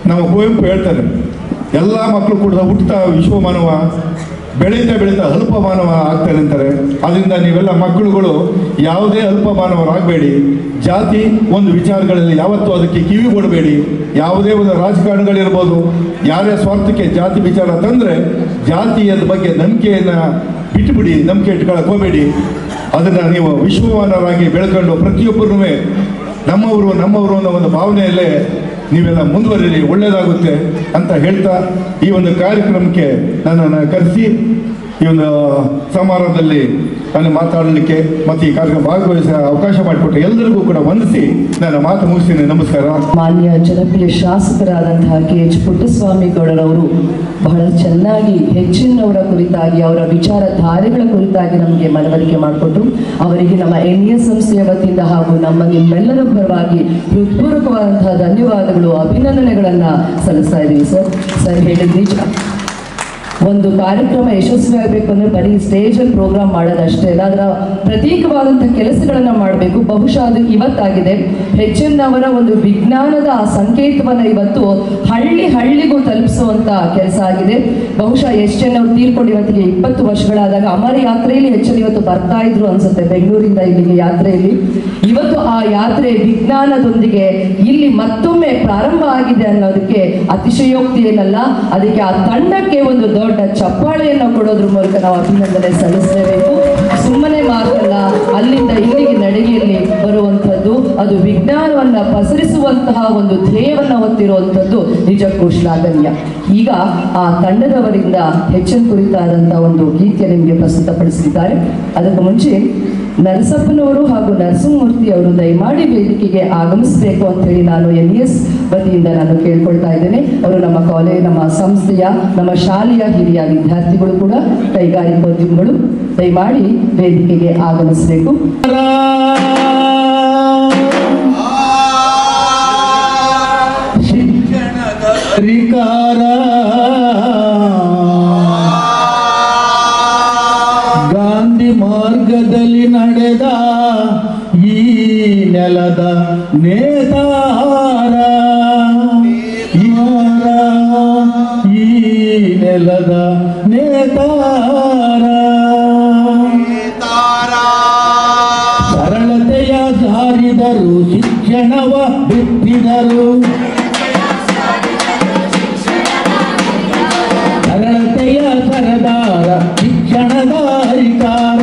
ನಮ್ಮ ಕುವೆಂಪು ಹೇಳ್ತಾರೆ, ಎಲ್ಲ ಮಕ್ಕಳು ಕೂಡ ಹುಟ್ಟುತ್ತಾ ವಿಶ್ವಮಾನವ, ಬೆಳೀತಾ ಅಲ್ಪ ಮಾನವ ಆಗ್ತಾರೆ ಅಂತಾರೆ. ಅದರಿಂದ ನೀವೆಲ್ಲ ಮಕ್ಕಳುಗಳು ಯಾವುದೇ ಅಲ್ಪ ಮಾನವರಾಗಬೇಡಿ. ಜಾತಿ ಒಂದು ವಿಚಾರಗಳಲ್ಲಿ ಯಾವತ್ತೂ ಅದಕ್ಕೆ ಕಿವಿ ಕೊಡಬೇಡಿ. ಯಾವುದೇ ಒಂದು ರಾಜಕಾರಣಗಳಿರ್ಬೋದು, ಯಾರೇ ಸ್ವಾರ್ಥಕ್ಕೆ ಜಾತಿ ವಿಚಾರ ತಂದರೆ ಜಾತಿಯದ ಬಗ್ಗೆ ನಂಬಿಕೆಯನ್ನು ಬಿಟ್ಟುಬಿಡಿ, ನಂಬಿಕೆ ಇಟ್ಕೊಳ್ಳೋಕೆ ಹೋಗಬೇಡಿ. ಅದನ್ನು ನೀವು ವಿಶ್ವಮಾನವರಾಗಿ ಬೆಳ್ಕೊಂಡು ಪ್ರತಿಯೊಬ್ಬರೂ ನಮ್ಮವರು ಅನ್ನೋ ಒಂದು ಭಾವನೆಯಲ್ಲೇ ನೀವೆಲ್ಲ ಮುಂದುವರಿಲಿ, ಒಳ್ಳೆಯದಾಗುತ್ತೆ ಅಂತ ಹೇಳ್ತಾ ಈ ಒಂದು ಕಾರ್ಯಕ್ರಮಕ್ಕೆ ನನ್ನನ್ನು ಕರೆಸಿ ಈ ಒಂದು ಸಮಾರಂಭದಲ್ಲಿ ನಾನು ಮಾತಾಡಲಿಕ್ಕೆ ಮತ್ತು ಈ ಕಾರ್ಯಕ್ರಮ ಭಾಗವಹಿಸ ಅವಕಾಶ ಮಾಡಿಕೊಟ್ಟು ಎಲ್ಲರಿಗೂ ಕೂಡ ವಂದಿಸಿ ನಾನು ಮಾತು ಮುಗಿಸ್ತೀನಿ. ನಮಸ್ಕಾರ. ಮಾನ್ಯ ಜನಪ್ರಿಯ ಶಾಸಕರಾದಂತಹ KH ಪುಟ್ಟಸ್ವಾಮಿ ಗೌಡರವರು ಬಹಳ ಚೆನ್ನಾಗಿ ಹೆಚ್ಚಿನವರ ಕುರಿತಾಗಿ, ಅವರ ವಿಚಾರಧಾರೆಗಳ ಕುರಿತಾಗಿ ನಮಗೆ ಮನವರಿಕೆ ಮಾಡಿಕೊಟ್ಟು, ಅವರಿಗೆ ನಮ್ಮ NES ಸಂಸ್ಥೆಯ ವತಿಯಿಂದ ಹಾಗೂ ನಮ್ಮ ನಿಮ್ಮೆಲ್ಲರ ಪರವಾಗಿ ಹೃತ್ಪೂರ್ವಕವಾದಂತಹ ಧನ್ಯವಾದಗಳು, ಅಭಿನಂದನೆಗಳನ್ನು ಸಲ್ಲಿಸ್ತಾ ಇದ್ದೀವಿ. ಸರ್ ಹೇಳಿದ್ರಿ, ಒಂದು ಕಾರ್ಯಕ್ರಮ ಯಶಸ್ವಿಯಾಗಬೇಕು ಅಂದರೆ ಬರೀ ಸ್ಟೇಜಲ್ಲಿ ಪ್ರೋಗ್ರಾಮ್ ಮಾಡೋದಷ್ಟೇ ಅಲ್ಲ, ಅದರ ಪ್ರತ್ಯೇಕವಾದಂಥ ಕೆಲಸಗಳನ್ನು ಮಾಡಬೇಕು. ಬಹುಶಃ ಅದು ಇವತ್ತಾಗಿದೆ. HN ಅವರ ಒಂದು ವಿಜ್ಞಾನದ ಆ ಸಂಕೇತವನ್ನು ಇವತ್ತು ಹಳ್ಳಿಗೂ ತಲುಪಿಸುವಂಥ ಕೆಲಸ ಆಗಿದೆ. ಬಹುಶಃ HN ಅವರು ತೀರ್ಕೊಂಡು ಇವತ್ತಿಗೆ 20 ವರ್ಷಗಳಾದಾಗ ಅಮರ ಯಾತ್ರೆಯಲ್ಲಿ HN ಇವತ್ತು ಬರ್ತಾ ಇದ್ರು ಅನ್ಸುತ್ತೆ, ಬೆಂಗಳೂರಿಂದ ಇಲ್ಲಿಗೆ ಯಾತ್ರೆಯಲ್ಲಿ. ಇವತ್ತು ಆ ಯಾತ್ರೆ ವಿಜ್ಞಾನದೊಂದಿಗೆ ಇಲ್ಲಿ ಮತ್ತೊಮ್ಮೆ ಪ್ರಾರಂಭ ಆಗಿದೆ ಅನ್ನೋದಕ್ಕೆ ಅತಿಶಯೋಕ್ತಿ ಏನಲ್ಲ. ಅದಕ್ಕೆ ಆ ತಂಡಕ್ಕೆ ಒಂದು ದೊಡ್ಡ ಚಪ್ಪಾಳೆಯನ್ನು ಕೊಡೋದ್ರ ಮೂಲಕ ನಾವು ಅಭಿನಂದನೆ ಸಲ್ಲಿಸಲೇಬೇಕು. ಸುಮ್ಮನೆ ಮಾತಲ್ಲ, ಅಲ್ಲಿಂದ ಇಲ್ಲಿಗೆ ನಡಿಗೆಯಲ್ಲಿ ಬರುವಂಥದ್ದು, ಅದು ವಿಜ್ಞಾನವನ್ನು ಪಸರಿಸುವಂತಹ ಒಂದು ಧ್ಯೇಯವನ್ನು ಹೊತ್ತಿರುವಂಥದ್ದು ನಿಜಕ್ಕೂ ಶ್ಲಾಘನೀಯ. ಈಗ ಆ ತಂಡದವರಿಂದ HN ಕುರಿತಾದಂಥ ಒಂದು ಗೀತೆ ನಿಮಗೆ ಪ್ರಸ್ತುತಪಡಿಸಿದ್ದಾರೆ. ಅದಕ್ಕೂ ಮುಂಚೆ ನರಸಪ್ಪನವರು ಹಾಗೂ ನರಸಿಂಹಮೂರ್ತಿ ಅವರು ದಯಮಾಡಿ ವೇದಿಕೆಗೆ ಆಗಮಿಸಬೇಕು ಅಂತ ಹೇಳಿ ನಾನು NES ವತಿಯಿಂದ ನಾನು ಕೇಳ್ಕೊಳ್ತಾ ಇದ್ದೇನೆ. ಅವರು ನಮ್ಮ ಕಾಲೇಜ್, ನಮ್ಮ ಸಂಸ್ಥೆಯ, ನಮ್ಮ ಶಾಲೆಯ ಹಿರಿಯ ವಿದ್ಯಾರ್ಥಿಗಳು ಕೂಡ, ಕೈಗಾರಿಕೋದ್ಯಮಿಗಳು, ದಯಮಾಡಿ ವೇದಿಕೆಗೆ ಆಗಮಿಸಬೇಕು. ಗಾಂಧಿ ಮಾರ್ಗದಲ್ಲಿ ನಡೆದ ಈ ನೆಲದ ನೇತಾರ, ಈ ನೆಲದ ನೇತಾರ, ಸರಳತೆಯ ಸಾರಿದರು, ಶಿಕ್ಷಣವ ಬಿತ್ತಿದರು, ಸರಳತೆಯ ಸರದಾರ, ಶಿಕ್ಷಣದ ಅಧಿಕಾರ,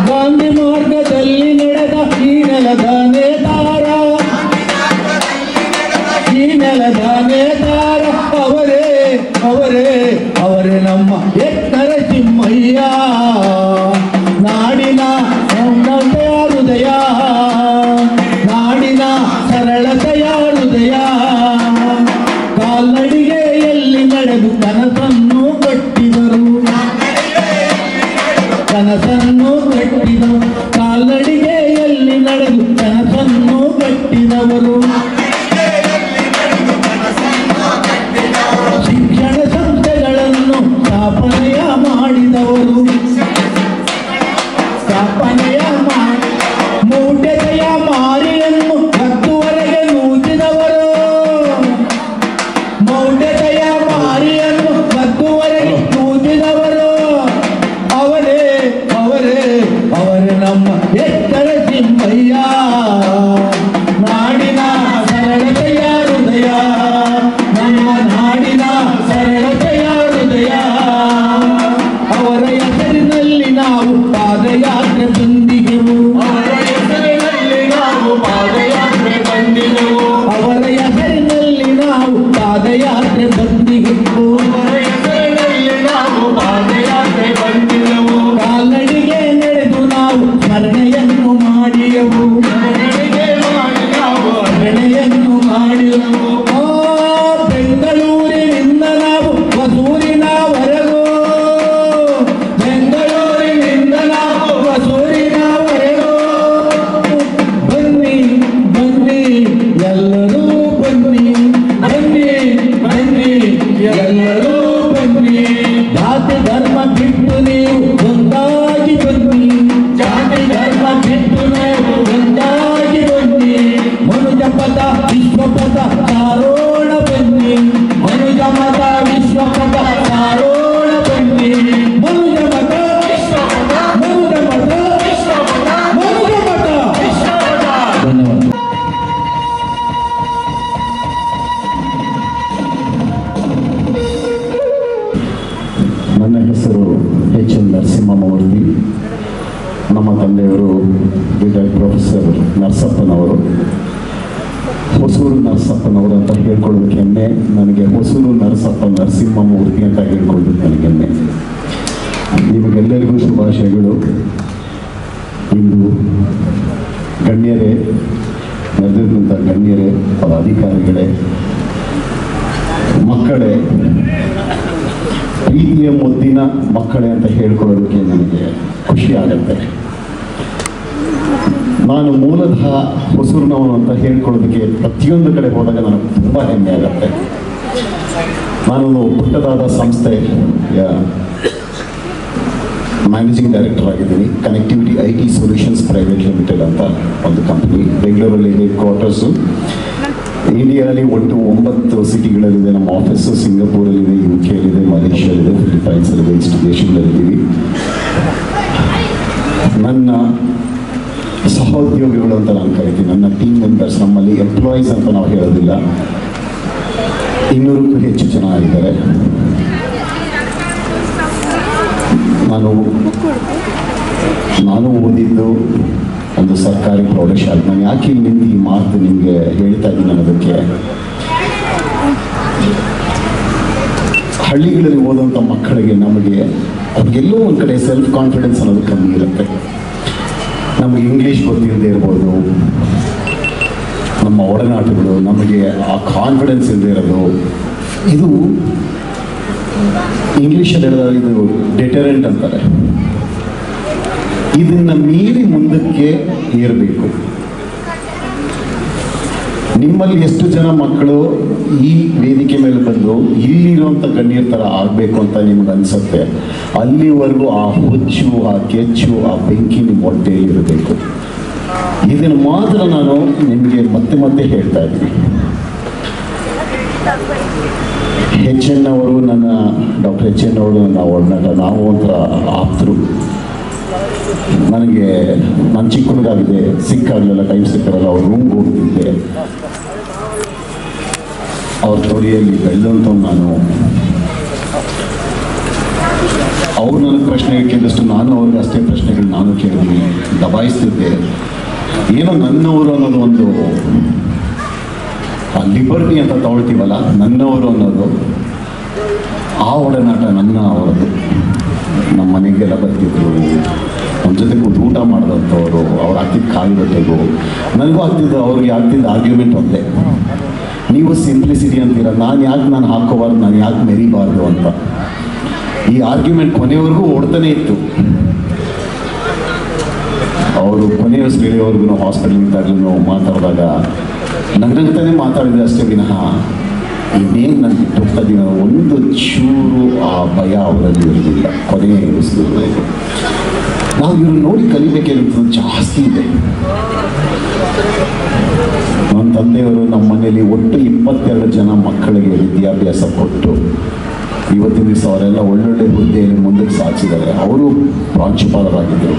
ಗಾಂಧಿ ಮಾರ್ಗದಲ್ಲಿ ನಡೆದ ಈ ನೆಲದ ನೇತಾರ, ಈ ನೆಲದ ನೇತಾರ, ಅವರೇ ನಮ್ಮ ನರಸಿಂಹಯ್ಯ, ನಾಡಿನ ಹೃದಯ, ಕನಸನ್ನು ಕಟ್ಟಿದವರು, ಕಾಲ್ನಡಿಗೆಯಲ್ಲಿ ನಡೆದು ಕನಸನ್ನು ಕಟ್ಟಿದವರು, ಶಿಕ್ಷಣ ಸಂಸ್ಥೆಗಳನ್ನು ಸ್ಥಾಪನೆಯ ಮಾಡಿದವರು, ಮೂಟೆಯ ಮಾರಿಯನ್ನು ಹತ್ತುವರೆಗೆ ನೂಚಿದವರು, ಮೌಢ್ಯತೆಯ ಮಾರಿಯನ್ನು ಹತ್ತುವರೆಗೆ ನೂಚಿದವರು, ಅವರೇ ನಮ್ಮ ಎತ್ತರ ಸಿಂಹಯ್ಯ, ನಾಡಿನ ಸರಳತೆಯ ಹೃದಯ, ನಮ್ಮ ನಾಡಿನ ಸರಳತೆಯ ಹೃದಯ. ಅವರ ಹೆಸರಿನಲ್ಲಿ ನಾವು ಪಾದಯಾತ್ರೆ ಬಂದಿಗೆವು, ಅವರ ಹೆಸರಿನಲ್ಲಿ ನಾವು ಪಾದಯಾತ್ರೆ ಬಂದಿಗೆವು, ಅವರ ಹೆಸರಿನಲ್ಲಿ ನಾವು ಪಾದಯಾತ್ರೆ ಬಂದಿಗೆವು, ಅವರ ಹೆಸರಿನಲ್ಲಿ ನಾವು ಪಾದಯಾತ್ರೆ ಬಂದಿಗೆವು. ಕಾಲ್ನಡಿಗೆ ನಡೆದು ನಾವು ಸ್ಮರಣೆಯನ್ನು ಮಾಡಿದೆವು, ಸ್ಮರಣೆಯನ್ನು ಮಾಡಿದೆವು. ಬೆಂಗಳೂರಿನಿಂದ ನಾವು ಹೊಸೂರಿನವರೆಗೂ, ಬೆಂಗಳೂರಿನಿಂದ ನಾವು ಹೊಸೂರಿನವರೆಗೂ ಬನ್ನಿ ಬನ್ನಿ ಎಲ್ಲರೂ ಬನ್ನಿ, ಬನ್ನಿ ಬನ್ನಿ ಎಲ್ಲರೂ ಬನ್ನಿ. ಜಾತಿ ಧರ್ಮ ಬಿಟ್ಟು ನೀವು ಒಂದಾಗಿ ಬನ್ನಿ, ಜಾತಿ ಧರ್ಮ ಬಿಟ್ಟು ನೀವು ಒಂದಾಗಿ ಬನ್ನಿ. ಮನುಜ ಪದ ವಿಶ್ವಪದ ಸಾರೋಣ ಬನ್ನಿ, ಮನುಜ ಮತ ವಿಶ್ವಪದ ಸಾರೋಣ ಬನ್ನಿ. ಮನುಜ ಮತ ವಿಶ್ವಪದ, ಮನುಜ ಮತ ವಿಶ್ವಪದ, ಮನುಜ ಮತ ವಿಶ್ವಪದ. ಧನ್ಯವಾದ. ನನ್ನ ಹೆಸರು HN ನರಸಿಂಹಮೂರ್ತಿ. ನಮ್ಮ ತಂದೆಯವರು ರಿಟೈರ್ಡ್ ಪ್ರೊಫೆಸರ್ ನರಸಪ್ಪನವರು. ಹೊಸೂರು ನರಸಪ್ಪನವರು ಅಂತ ಹೇಳ್ಕೊಳ್ಳೋದಕ್ಕೆ ನನಗೆ ಹೊಸೂರು ನರಸಿಂಹಮೂರ್ತಿ ಅಂತ ಹೇಳ್ಕೊಳ್ಳೋದು ನನಗೆನ್ನೆ. ನಿಮಗೆಲ್ಲರಿಗೂ ಶುಭಾಶಯಗಳು. ಇಂದು ಗಣ್ಯರೇ, ನಡೆದಿರುವಂಥ ಗಣ್ಯರೇ, ಅಧಿಕಾರಿಗಳೇ, ಮಕ್ಕಳೇ, ಪ್ರೀತಿಯ ಮುದ್ದಿನ ಮಕ್ಕಳೇ ಅಂತ ಹೇಳ್ಕೊಳ್ಳೋದಕ್ಕೆ ನನಗೆ ಖುಷಿ ಆಗುತ್ತೆ. ನಾನು ಮೂಲತಃ ಹೊಸೂರಿನವನು ಅಂತ ಹೇಳ್ಕೊಳ್ಳೋದಕ್ಕೆ ಪ್ರತಿಯೊಂದು ಕಡೆ ಹೋದಾಗ ನನಗೆ ತುಂಬ ಹೆಮ್ಮೆ ಆಗುತ್ತೆ. ನಾನು ಪುಟ್ಟದಾದ ಸಂಸ್ಥೆಯ ಮ್ಯಾನೇಜಿಂಗ್ ಡೈರೆಕ್ಟರ್ ಆಗಿದ್ದೀನಿ. Connectivity IT solutions private limited ಅಂತ ಒಂದು ಕಂಪನಿ, ಬೆಂಗಳೂರಲ್ಲಿ ಹೆಡ್ ಕ್ವಾರ್ಟರ್ಸು. ಇಂಡಿಯಾದಲ್ಲಿ ಒಟ್ಟು 9 ಸಿಟಿಗಳಲ್ಲಿದೆ ನಮ್ಮ ಆಫೀಸು. ಸಿಂಗಪೂರಲ್ಲಿದೆ, UK ಮಲೇಷ್ಯಾಲಿದೆ, ಫಿಲಿಪೈನ್ಸಲ್ಲಿದೆ, ಇನ್ಸ್ಟಿಗೇಷನ್ಗಳಿದ್ದೀವಿ. ನನ್ನ ಸಹೋದ್ಯೋಗಿಗಳು ಅಂತ ನಾನು ಕರಿತೀನಿ, ನನ್ನ ಟೀಮ್ ಮೆಂಬರ್ಸ್. ನಮ್ಮಲ್ಲಿ ಎಂಪ್ಲಾಯೀಸ್ ಅಂತ ನಾವು ಹೇಳೋದಿಲ್ಲ, 200ಕ್ಕೂ ಹೆಚ್ಚು ಜನ ಇದ್ದಾರೆ. ನಾನು ಓದಿದ್ದು ಒಂದು ಸರ್ಕಾರಿ ಪ್ರೌಢಶಾಲೆ. ನಾನು ಯಾಕೆ ಇಲ್ಲಿ ನಿಂತು ಈ ಮಾತು ನಿಮಗೆ ಹೇಳ್ತಾ ಇದ್ದೀನಿ ಅನ್ನೋದಕ್ಕೆ, ಹಳ್ಳಿಗಳಲ್ಲಿ ಓದುವಂಥ ಮಕ್ಕಳಿಗೆ ಅವ್ರಿಗೆಲ್ಲೋ ಒಂದು ಕಡೆ ಸೆಲ್ಫ್ ಕಾನ್ಫಿಡೆನ್ಸ್ ಅನ್ನೋದು ಕಮ್ಮಿ ಇರುತ್ತೆ. ನಮಗೆ ಇಂಗ್ಲೀಷ್ ಗೊತ್ತಿಲ್ಲದೆ ಇರ್ಬೋದು, ನಮ್ಮ ಒಡನಾಟಗಳು, ನಮಗೆ ಆ ಕಾನ್ಫಿಡೆನ್ಸ್ ಇಲ್ಲದೆ ಇರೋದು, ಇದು ಇಂಗ್ಲೀಷಲ್ಲಿ ಹೇಳಿದಾಗ ಇದು ಡೆಟರೆಂಟ್ ಅಂತಾರೆ. ಇದನ್ನು ಮೀರಿ ಮುಂದಕ್ಕೆ ಏರಬೇಕು. ನಿಮ್ಮಲ್ಲಿ ಎಷ್ಟು ಜನ ಮಕ್ಕಳು ಈ ವೇದಿಕೆ ಮೇಲೆ ಬಂದು ಇಲ್ಲಿರುವಂಥ ಗಣ್ಯರ ಥರ ಆಗಬೇಕು ಅಂತ ನಿಮ್ಗೆ ಅನಿಸುತ್ತೆ, ಅಲ್ಲಿವರೆಗೂ ಆ ಹುಚ್ಚು, ಆ ಕೆಚ್ಚು, ಆ ಬೆಂಕಿ ನಿಮ್ಮ ಹೊಟ್ಟೆಯಲ್ಲಿ ಇರಬೇಕು. ಇದನ್ನು ಮಾತ್ರ ನಾನು ನಿಮಗೆ ಮತ್ತೆ ಮತ್ತೆ ಹೇಳ್ತಾ ಇದ್ದೀನಿ. HN ಅವರು, ಡಾಕ್ಟರ್ HN ಅವರು ನನ್ನ ಒಡನಾಟ. ನಾವು ಒಂಥರ ಆಪ್ತರು. ನಾನು ಚಿಕ್ಕ ಹುಡುಗಾಗಿದೆ, ಸಿಕ್ಕಾಗಲಿಲ್ಲ, ಟೈಮ್ ಸಿಕ್ಕಾಗಲ್ಲ, ಅವ್ರ ರೂಮ್ಗೆ ಹೋಗ್ತಿದ್ದೆ. ಅವ್ರ ತೊಡೆಯಲ್ಲಿ ಬೆಳೆದಂಥ ನಾನು. ಅವ್ರು ನನಗೆ ಪ್ರಶ್ನೆ ಕೇಳಿದಷ್ಟು ನಾನು ಅವ್ರಿಗೆ ಅಷ್ಟೇ ಪ್ರಶ್ನೆಗಳು ನಾನು ಕೇಳಿದ್ದೀನಿ, ದಬಾಯಿಸ್ತಿದ್ದೆ. ಏನೋ ನನ್ನವರು ಅನ್ನೋದು ಒಂದು ಲಿಬರ್ಟಿ ಅಂತ ತಗೊಳ್ತೀವಲ್ಲ, ನನ್ನವರು ಅನ್ನೋದು, ಆ ಒಡನಾಟ ಅವರದ್ದು. ನಮ್ಮ ಮನೆಗೆಲ್ಲ ಬರ್ತಿದ್ರು, ನಮ್ಮ ಜೊತೆ ಕೂತು ಊಟ ಮಾಡಿದಂಥವ್ರು, ಅವ್ರು ಹಾಕಿದ ಕಾಯಿ ಬಟ್ಟೆಗೂ ನನಗೂ ಆಗ್ತಿದ್ದು, ಅವ್ರಿಗೆ ಆಗ್ತಿದ್ದ ಆರ್ಗ್ಯುಮೆಂಟ್ ಒಂದೇ, ನೀವು ಸಿಂಪ್ಲಿಸಿಟಿ ಅಂತೀರ, ನಾನು ಹಾಕೋಬಾರ್ದು, ನಾನು ಯಾಕೆ ಮೆರಿಬಾರ್ದು ಅಂತ. ಈ ಆರ್ಗ್ಯುಮೆಂಟ್ ಕೊನೆವರೆಗೂ ಓಡ್ತಾನೆ ಇತ್ತು. ಸಾಯೋವರೆಗೂ ಹಾಸ್ಪಿಟಲ್ ಇದ್ದಾಗಲೂ ಮಾತಾಡಿದಾಗ ನಗ್ನಗ್ತಾನೆ ಮಾತಾಡಿದ್ರೆ ಅಷ್ಟೇ ವಿನಃ ಇನ್ನೇನು ನಾನು ಬಿಟ್ಟು ಹೋಗ್ತಾ ಇದ್ದೀನಿ ಒಂದು ಚೂರು ಆ ಭಯ ಅವರಲ್ಲಿ ಇರಲಿಲ್ಲ. ಕೊನೆಯ ಉಸಿರು ನಾವು ಇವ್ರು ನೋಡಿ ಕಲಿಬೇಕಿರುವಂಥದ್ದು ಜಾಸ್ತಿ ಇದೆ. ನನ್ನ ತಂದೆಯವರು ನಮ್ಮ ಮನೆಯಲ್ಲಿ ಒಟ್ಟು 22 ಜನ ಮಕ್ಕಳಿಗೆ ವಿದ್ಯಾಭ್ಯಾಸ ಕೊಟ್ಟು ಇವತ್ತಿನ ದಿವಸ ಅವರೆಲ್ಲ ಒಳ್ಳೊಳ್ಳೆ ಹುದ್ದೆಯಲ್ಲಿ ಮುಂದಕ್ಕೆ ಸಾಗಿಸಿದ್ದಾರೆ. ಅವರು ಪ್ರಾಂಶುಪಾಲರಾಗಿದ್ದರು.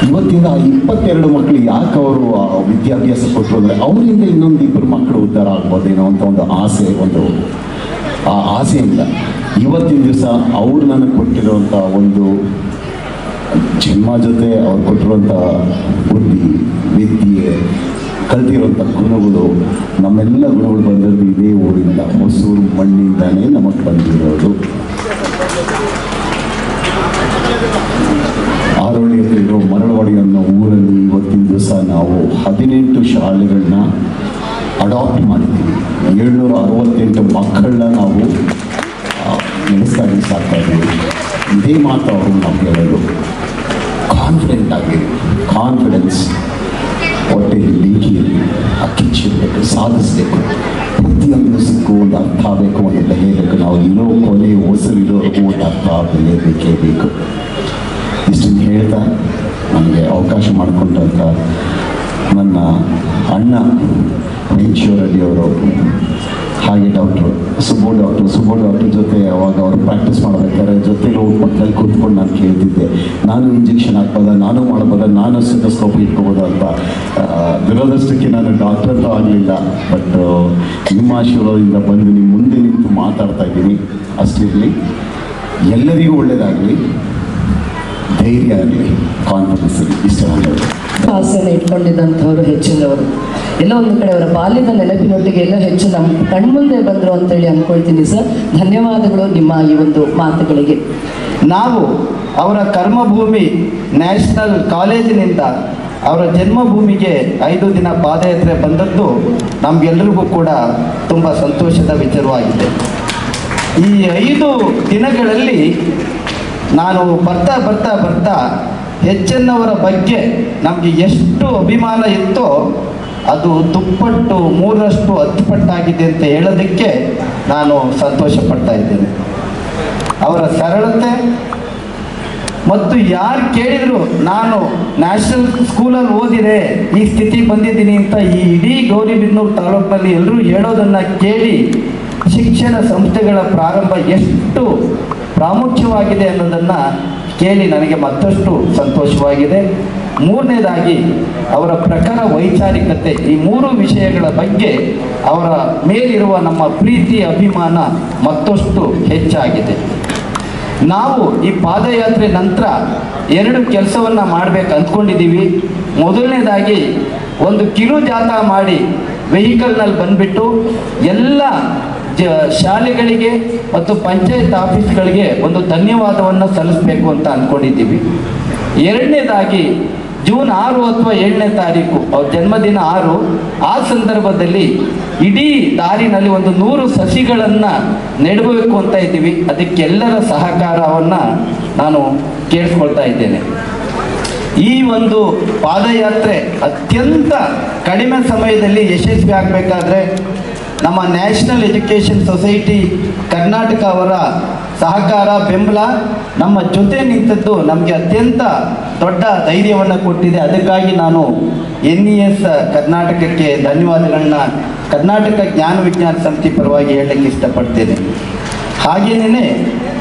ಇವತ್ತಿನ 22 ಮಕ್ಕಳು ಯಾಕೆ ಅವರು ವಿದ್ಯಾಭ್ಯಾಸ ಕೊಟ್ಟರು ಅಂದರೆ ಅವರಿಂದ ಇನ್ನೊಂದು 2 ಮಕ್ಕಳು ಉದ್ಧಾರ ಆಗ್ಬೋದೇನೋ ಅಂತ ಒಂದು ಆಸೆ, ಆ ಆಸೆಯಿಂದ ಇವತ್ತಿನ ದಿವಸ ಅವ್ರು ನನಗೆ ಕೊಟ್ಟಿರುವಂಥ ಒಂದು ಜನ್ಮ ಜೊತೆ ಅವ್ರು ಕೊಟ್ಟಿರುವಂಥ ಬುದ್ಧಿ, ವಿದ್ಯೆ, ಕಲ್ತಿರುವಂಥ ಗುಣಗಳು, ನಮ್ಮೆಲ್ಲ ಗುಣಗಳು ಬಂದಿರೋದು ಇದೇ ಊರಿಂದ, ಹೊಸೂರು ಮಣ್ಣಿಂದಾನೇ ನಮಗೆ ಬಂದಿರೋದು. ಆರೋಳಿ ಹತ್ರ ಇರೋ ಮರಳವಾಡಿ ಅನ್ನೋ ಊರಲ್ಲಿ ಇವತ್ತಿನ ದಿವಸ ನಾವು 18 ಶಾಲೆಗಳನ್ನ ಅಡಾಪ್ಟ್ ಮಾಡಿದ್ದೀವಿ. 768 ಮಕ್ಕಳನ್ನ ನಾವು ನಡೆಸ್ತಾಗಿ ಸಾಕ್ತಾ ಇದ್ದೀವಿ. ಇದೇ ಮಾತು ಅವರು ನಾವು ಹೇಳೋದು. ಕಾನ್ಫಿಡೆಂಟ್ ಆಗಿರಿ, ಕಾನ್ಫಿಡೆನ್ಸ್ ಹೊಟ್ಟೆಯಲ್ಲಿ ಕಿಚ್ಚಿರಬೇಕು, ಸಾಧಿಸಬೇಕು. ಪ್ರತಿಯೊಂದು ಸಿಕ್ಕು ಒಂದು ಅರ್ಥ ಆಗಬೇಕು, ಒಂದು ಬೆಳೆಯಬೇಕು. ನಾವು ಇರೋ ಕೊನೆ ಉಸಿರಿರೋರ್ಗೂ ಒಂದು ಅರ್ಥ ಬೆಳೆಯಬೇಕೇ ಬೇಕು. ಇಷ್ಟನ್ನು ಹೇಳ್ತಾ ನನಗೆ ಅವಕಾಶ ಮಾಡಿಕೊಂಡಂಥ ನನ್ನ ಅಣ್ಣ ವೆಂಚೂರಡಿಯವರು, ಹಾಗೆ ಡಾಕ್ಟ್ರು ಸುಬ್ಬು ಜೊತೆ ಅವಾಗ ಅವರು ಪ್ರಾಕ್ಟೀಸ್ ಮಾಡಬೇಕಾದ್ರೆ ಜೊತೆಗೆ ಪಕ್ಕದಲ್ಲಿ ಕೂತ್ಕೊಂಡು ನಾನು ಕೇಳ್ತಿದ್ದೆ, ನಾನು ಇಂಜೆಕ್ಷನ್ ಹಾಕ್ಬೋದ, ನಾನು ಮಾಡ್ಬೋದ, ನಾನು ಸ್ಟೆಥೋಸ್ಕೋಪ್ ಇಟ್ಕೋಬೋದ ಅಂತ. ದುರದೃಷ್ಟಕ್ಕೆ ನಾನು ಡಾಕ್ಟರ್ ಅಂತೂ ಆಗಲಿಲ್ಲ. ಬಟ್ ನಿಮ್ಮ ಆಶೀರ್ವಾದದಿಂದ ಬಂದು ನಿಮ್ಮ ಮುಂದೆ ನಿಂತು ಮಾತಾಡ್ತಾ ಇದ್ದೀನಿ. ಅಷ್ಟಿರಲಿ, ಎಲ್ಲರಿಗೂ ಒಳ್ಳೆಯದಾಗಲಿ, ಧೈರ್ಯ ಆಗಲಿ, ಕಾನ್ಫಿಡೆನ್ಸ್ ಇರಲಿ. ಇಷ್ಟವಾಗಲಿ. ಆಸೆಯನ್ನು ಇಟ್ಕೊಂಡಿದ್ದಂಥವ್ರು ಹೆಚ್ಚಿನವರು ಎಲ್ಲ ಒಂದು ಕಡೆ ಅವರ ಬಾಲ್ಯದ ನೆನಪಿನೊಟ್ಟಿಗೆ ಎಲ್ಲ ಹೆಚ್ಚು ನಮ್ಮ ಕಣ್ಮುಂದೆ ಬಂದರು ಅಂತೇಳಿ ಅಂದ್ಕೊಳ್ತೀನಿ ಸರ್. ಧನ್ಯವಾದಗಳು ನಿಮ್ಮ ಈ ಒಂದು ಮಾತುಗಳಿಗೆ. ನಾವು ಅವರ ಕರ್ಮಭೂಮಿ ನ್ಯಾಷನಲ್ ಕಾಲೇಜಿನಿಂದ ಅವರ ಜನ್ಮಭೂಮಿಗೆ 5 ದಿನ ಪಾದಯಾತ್ರೆ ಬಂದದ್ದು ನಮಗೆಲ್ಲರಿಗೂ ಕೂಡ ತುಂಬ ಸಂತೋಷದ ವಿಚಾರವಾಗಿದೆ. ಈ 5 ದಿನಗಳಲ್ಲಿ ನಾನು ಬರ್ತಾ ಹೆಚ್ಚಿನವರ ಬಗ್ಗೆ ನಮಗೆ ಎಷ್ಟು ಅಭಿಮಾನ ಇತ್ತೋ ಅದು ದುಪ್ಪಟ್ಟು 3ರಷ್ಟು 10 ಪಟ್ಟಾಗಿದೆ ಅಂತ ಹೇಳೋದಕ್ಕೆ ನಾನು ಸಂತೋಷ ಪಡ್ತಾ ಇದ್ದೇನೆ. ಅವರ ಸರಳತೆ ಮತ್ತು ಯಾರು ಕೇಳಿದ್ರು ನಾನು ನ್ಯಾಷನಲ್ ಸ್ಕೂಲಲ್ಲಿ ಓದಿದೆ ಈ ಸ್ಥಿತಿ ಬಂದಿದ್ದೀನಿ ಅಂತ ಈ ಇಡೀ ಗೌರಿಬಿದನೂರು ತಾಲೂಕಿನಲ್ಲಿ ಎಲ್ಲರೂ ಹೇಳೋದನ್ನು ಕೇಳಿ ಶಿಕ್ಷಣ ಸಂಸ್ಥೆಗಳ ಪ್ರಾರಂಭ ಎಷ್ಟು ಪ್ರಾಮುಖ್ಯವಾಗಿದೆ ಅನ್ನೋದನ್ನು ಕೇಳಿ ನನಗೆ ಮತ್ತಷ್ಟು ಸಂತೋಷವಾಗಿದೆ. 3ನೇದಾಗಿ ಅವರ ಪ್ರಖರ ವೈಚಾರಿಕತೆ. ಈ 3 ವಿಷಯಗಳ ಬಗ್ಗೆ ಅವರ ಮೇಲಿರುವ ನಮ್ಮ ಪ್ರೀತಿ ಅಭಿಮಾನ ಮತ್ತಷ್ಟು ಹೆಚ್ಚಾಗಿದೆ. ನಾವು ಈ ಪಾದಯಾತ್ರೆ ನಂತರ 2 ಕೆಲಸವನ್ನು ಮಾಡಬೇಕು ಅಂದ್ಕೊಂಡಿದ್ದೀವಿ. ಮೊದಲನೇದಾಗಿ ಒಂದು ಕಿರು ಜಾಥಾ ಮಾಡಿ ವೆಹಿಕಲ್ನಲ್ಲಿ ಬಂದುಬಿಟ್ಟು ಎಲ್ಲ ಶಾಲೆಗಳಿಗೆ ಮತ್ತು ಪಂಚಾಯತ್ ಆಫೀಸ್ಗಳಿಗೆ ಒಂದು ಧನ್ಯವಾದವನ್ನು ಸಲ್ಲಿಸಬೇಕು ಅಂತ ಅಂದ್ಕೊಂಡಿದ್ದೀವಿ. 2ನೇದಾಗಿ ಜೂನ್ 6 ಅಥವಾ 7ನೇ ತಾರೀಕು ಅವ್ರ ಜನ್ಮದಿನ 6, ಆ ಸಂದರ್ಭದಲ್ಲಿ ಇಡೀ ದಾರಿನಲ್ಲಿ ಒಂದು 100 ಸಸಿಗಳನ್ನು ನೆಡಬೇಕು ಅಂತ ಇದ್ದೀವಿ. ಅದಕ್ಕೆಲ್ಲರ ಸಹಕಾರವನ್ನು ನಾನು ಕೇಳಿಸ್ಕೊಳ್ತಾ ಇದ್ದೇನೆ. ಈ ಒಂದು ಪಾದಯಾತ್ರೆ ಅತ್ಯಂತ ಕಡಿಮೆ ಸಮಯದಲ್ಲಿ ಯಶಸ್ವಿ ಆಗಬೇಕಾದ್ರೆ ನಮ್ಮ ನ್ಯಾಷನಲ್ ಎಜುಕೇಷನ್ ಸೊಸೈಟಿ ಕರ್ನಾಟಕ ಅವರ ಸಹಕಾರ, ಬೆಂಬಲ ನಮ್ಮ ಜೊತೆ ನಿಂತದ್ದು ನಮಗೆ ಅತ್ಯಂತ ದೊಡ್ಡ ಧೈರ್ಯವನ್ನು ಕೊಟ್ಟಿದೆ. ಅದಕ್ಕಾಗಿ ನಾನು NES ಕರ್ನಾಟಕಕ್ಕೆ ಧನ್ಯವಾದಗಳನ್ನ ಕರ್ನಾಟಕ ಜ್ಞಾನ ವಿಜ್ಞಾನ ಸಮಿತಿ ಪರವಾಗಿ ಹೇಳಲಿಕ್ಕೆ ಇಷ್ಟಪಡ್ತೇನೆ. ಹಾಗೇನೇ